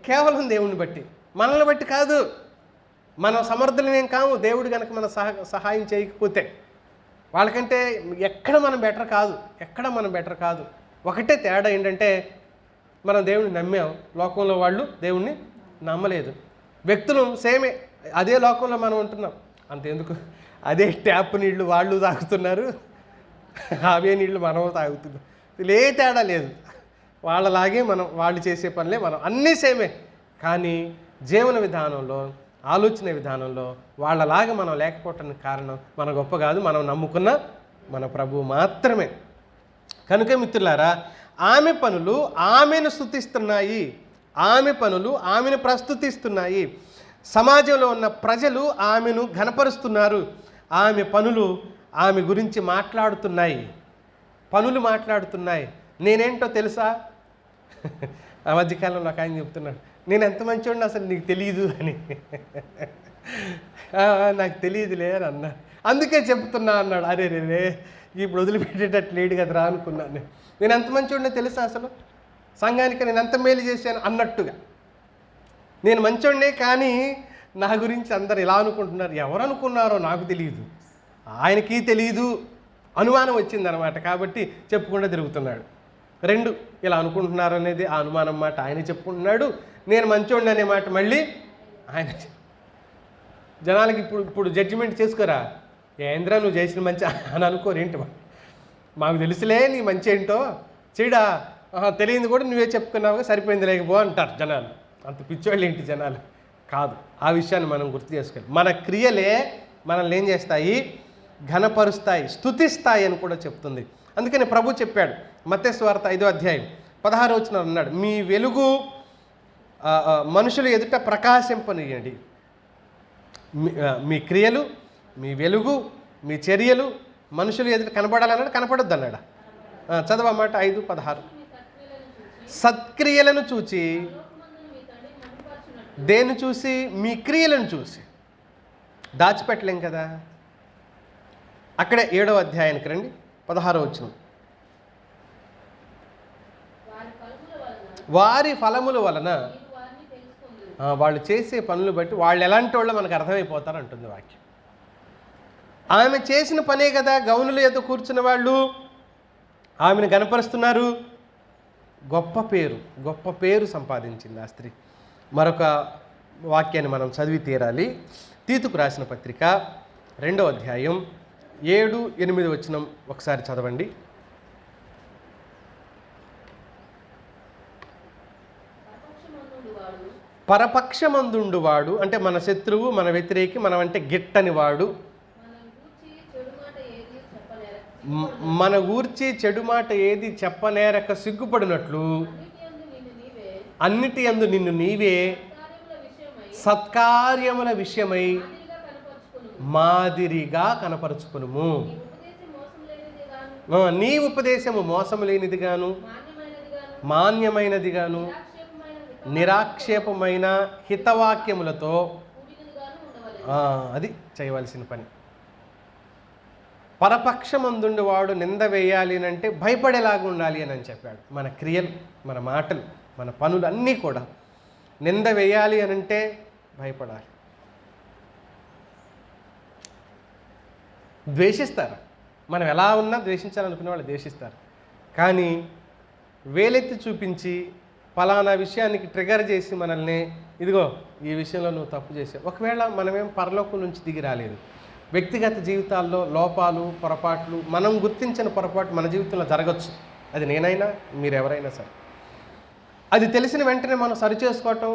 కేవలం దేవుని బట్టి, మనల్ని బట్టి కాదు. మనం సమర్థులమేం కాము. దేవుడు కనుక మన సహాయం చేయకపోతే వాళ్ళకంటే ఎక్కడ మనం బెటర్ కాదు. ఒకటే తేడా ఏంటంటే మనం దేవుడిని నమ్మాం, లోకంలో వాళ్ళు దేవుణ్ణి నమ్మలేదు. వ్యక్తులు సేమే, అదే లోకంలో మనం ఉంటున్నాం. అంతెందుకు, అదే ట్యాప్ నీళ్లు వాళ్ళు తాగుతున్నారు, అవే నీళ్లు మనం తాగుతున్నాం. ఏ తేడా లేదు. వాళ్ళలాగే వాళ్ళు చేసే పనులే మనం, అన్నీ సేమే. కానీ జీవన విధానంలో, ఆలోచన విధానంలో వాళ్ళలాగా మనం లేకపోవటానికి కారణం మన గొప్ప కాదు, మనం నమ్ముకున్న మన ప్రభువు మాత్రమే. కనుక మిత్రులారా, ఆమె పనులు ఆమెను స్తుతిస్తున్నాయి, ఆమె పనులు ఆమెను ప్రస్తుతిస్తున్నాయి. సమాజంలో ఉన్న ప్రజలు ఆమెను ఘనపరుస్తున్నారు. ఆమె పనులు ఆమె గురించి మాట్లాడుతున్నాయి. నేనేంటో తెలుసా? ఆ మధ్యకాలంలో ఒక ఆయన చెప్తున్నాడు, నేను ఎంత మంచివాడిని అసలు నీకు తెలియదు అని. నాకు తెలియదులే అని అన్నాడు. అందుకే చెప్తున్నా అన్నాడు. అరే ఇప్పుడు వదిలిపెట్టేటట్టు లేడు కదరా అనుకున్నాను. నేను ఎంత మంచివాడినో తెలుసా? అసలు సంఘానికి నేను ఎంత మేలు చేశాను అన్నట్టుగా. నేను మంచివాడినే, కానీ నా గురించి అందరు ఇలా అనుకుంటున్నారు. ఎవరు అనుకున్నారో నాకు తెలియదు, ఆయనకి తెలియదు, అనుమానం వచ్చిందనమాట. కాబట్టి చెప్పుకుంటూ తిరుగుతున్నాడు. 2 ఇలా అనుకుంటున్నారు అనేది ఆ అనుమానం మాట ఆయన చెప్పుకుంటున్నాడు. నేను మంచోడిని అనే మాట మళ్ళీ ఆయన. జనాలకి ఇప్పుడు జడ్జిమెంట్ చేసుకోరా, ఏంద్రా నువ్వు చేసిన మంచి అని అనుకోరేంటి? మాకు తెలుసులే నీ మంచి ఏంటో, చెడా తెలియదు కూడా నువ్వే చెప్పుకున్నావుగా, సరిపోయింది లేకపో అంటారు జనాలు. అంత పిచ్చోళ్ళు ఏంటి జనాలు? కాదు, ఆ విషయాన్ని మనం గుర్తు చేసుకోవాలి. మన క్రియలే మనల్ని ఏం చేస్తాయి? ఘనపరుస్తాయి, స్తుతిస్తాయి అని కూడా చెప్తుంది. అందుకని ప్రభు చెప్పాడు, మత్తయి సువార్త 5వ అధ్యాయం 16వ వచనం అన్నాడు, మీ వెలుగు మనుషుల ఎదుట ప్రకాశింపనీయండి. మీ క్రియలు, మీ వెలుగు, మీ చర్యలు మనుషులు ఎదుట కనపడాలన్నాడు, కనపడొద్దు అన్నాడు. చదవమాట 5:16. సత్క్రియలను చూచి దేన్ని చూసి? మీ క్రియలను చూసి. దాచిపెట్టలేం కదా. అక్కడే 7వ అధ్యాయానికి రండి, 16వ వచనం. వారి ఫలముల వలన వాళ్ళు చేసే పనులు బట్టి వాళ్ళు ఎలాంటి వాళ్ళో మనకు అర్థమైపోతారు అంటుంది వాక్యం. ఆమె చేసిన పనే కదా గౌనుల ఎద్దు కూర్చున్న వాళ్ళు ఆమెను గనపరుస్తున్నారు. గొప్ప పేరు సంపాదించింది ఆ స్త్రీ. మరొక వాక్యాన్ని మనం చదివి తీరాలి. తీతుకు రాసిన పత్రిక 2వ అధ్యాయం 7, 8 వచనం ఒకసారి చదవండి. పరపక్షమందుండువాడు అంటే మన శత్రువు, మన వ్యతిరేకి, మనం అంటే గిట్టని వాడు, మన గూర్చి చెడు మాట ఏది చెప్పనేరక సిగ్గుపడినట్లు అన్నిటి యందు నిన్ను నీవే సత్కార్యముల విషయమై మాదిరిగా కనపరుచుకునుము. నీ ఉపదేశము మోసము లేనిదిగాను, మాన్యమైనదిగాను, నిరాక్షేపమైన హితవాక్యములతో అది చేయవలసిన పని. పరపక్షమందుండి వాడు నింద వేయాలి అంటే భయపడేలాగా ఉండాలి అని చెప్పాడు. మన క్రియలు, మన మాటలు, మన పనులు అన్నీ కూడా నింద వేయాలి అనంటే భయపడాలి. ద్వేషిస్తారు. మనం ఎలా ఉన్నా ద్వేషించాలనుకునే వాళ్ళు ద్వేషిస్తారు. కానీ వేలెత్తి చూపించి ఫలానా విషయానికి ట్రిగర్ చేసి మనల్ని ఇదిగో ఈ విషయంలో నువ్వు తప్పు చేసావు. ఒకవేళ మనమేం పరలోకం నుంచి దిగి రాలేదు. వ్యక్తిగత జీవితాల్లో లోపాలు, పొరపాట్లు, మనం గుర్తించిన పొరపాటు మన జీవితంలో జరగచ్చు. అది నేనైనా మీరెవరైనా సరే. అది తెలిసిన వెంటనే మనం సరిచేసుకోవటం,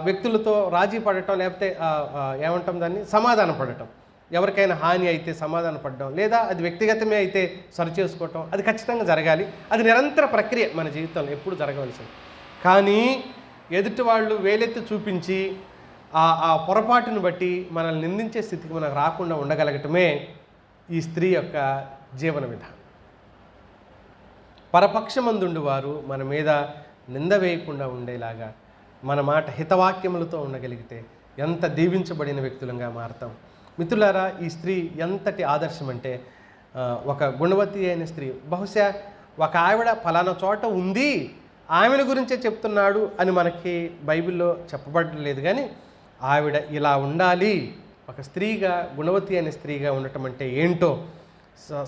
వ్యక్తులతో రాజీ పడటం, లేకపోతే ఏమంటాం దాన్ని, సమాధాన పడటం. ఎవరికైనా హాని అయితే సమాధాన పడడం, లేదా అది వ్యక్తిగతమే అయితే సరిచేసుకోవటం, అది ఖచ్చితంగా జరగాలి. అది నిరంతర ప్రక్రియ మన జీవితంలో ఎప్పుడు జరగవలసింది. కానీ ఎదుటి వాళ్ళు వేలెత్తి చూపించి ఆ పొరపాటును బట్టి మనల్ని నిందించే స్థితికి మనకు రాకుండా ఉండగలగటమే ఈ స్త్రీ యొక్క జీవన విధానం. పరపక్షమందుండి వారు మన మీద నింద వేయకుండా ఉండేలాగా మన మాట హితవాక్యములతో ఉండగలిగితే ఎంత దీవించబడిన వ్యక్తులంగా మారుతాం. మిత్రులారా, ఈ స్త్రీ ఎంతటి ఆదర్శం అంటే, ఒక గుణవతి అయిన స్త్రీ. బహుశా ఒక ఆవిడ ఫలానా చోట ఉంది, ఆమెను గురించే చెప్తున్నాడు అని మనకి బైబిల్లో చెప్పబడలేదు. కానీ ఆవిడ ఇలా ఉండాలి, ఒక స్త్రీగా, గుణవతి అయిన స్త్రీగా ఉండటం అంటే ఏంటో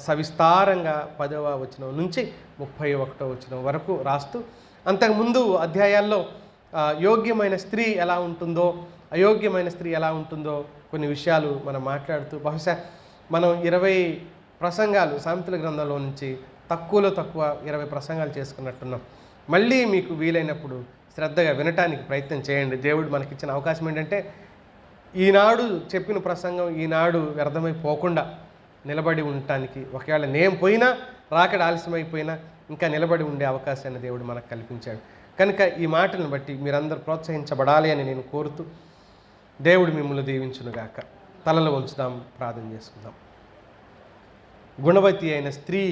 సవిస్తారంగా 10వ వచనం నుంచి 31వ వచనం వరకు రాస్తూ, అంతకుముందు అధ్యాయాల్లో యోగ్యమైన స్త్రీ ఎలా ఉంటుందో, అయోగ్యమైన స్త్రీ ఎలా ఉంటుందో కొన్ని విషయాలు మనం మాట్లాడుతూ, బహుశా మనం 20 ప్రసంగాలు సామెతల గ్రంథంలో నుంచి తక్కువలో తక్కువ 20 ప్రసంగాలు చేసుకున్నట్టున్నాం. మళ్ళీ మీకు వీలైనప్పుడు శ్రద్ధగా వినటానికి ప్రయత్నం చేయండి. దేవుడు మనకిచ్చిన అవకాశం ఏంటంటే, ఈనాడు చెప్పిన ప్రసంగం ఈనాడు వ్యర్థమైపోకుండా నిలబడి ఉండటానికి, ఒకవేళ నేను పోయినా, రాకడ ఆలస్యమైపోయినా ఇంకా నిలబడి ఉండే అవకాశాన్ని దేవుడు మనకు కల్పించాడు. కనుక ఈ మాటలను బట్టి మీరందరూ ప్రోత్సహించబడాలి అని నేను కోరుతూ, దేవుడు మిమ్మల్ని దీవించునుగాక. తలలు వంచుదాం, ప్రార్థన చేసుకుందాం. గుణవతి అయిన స్త్రీ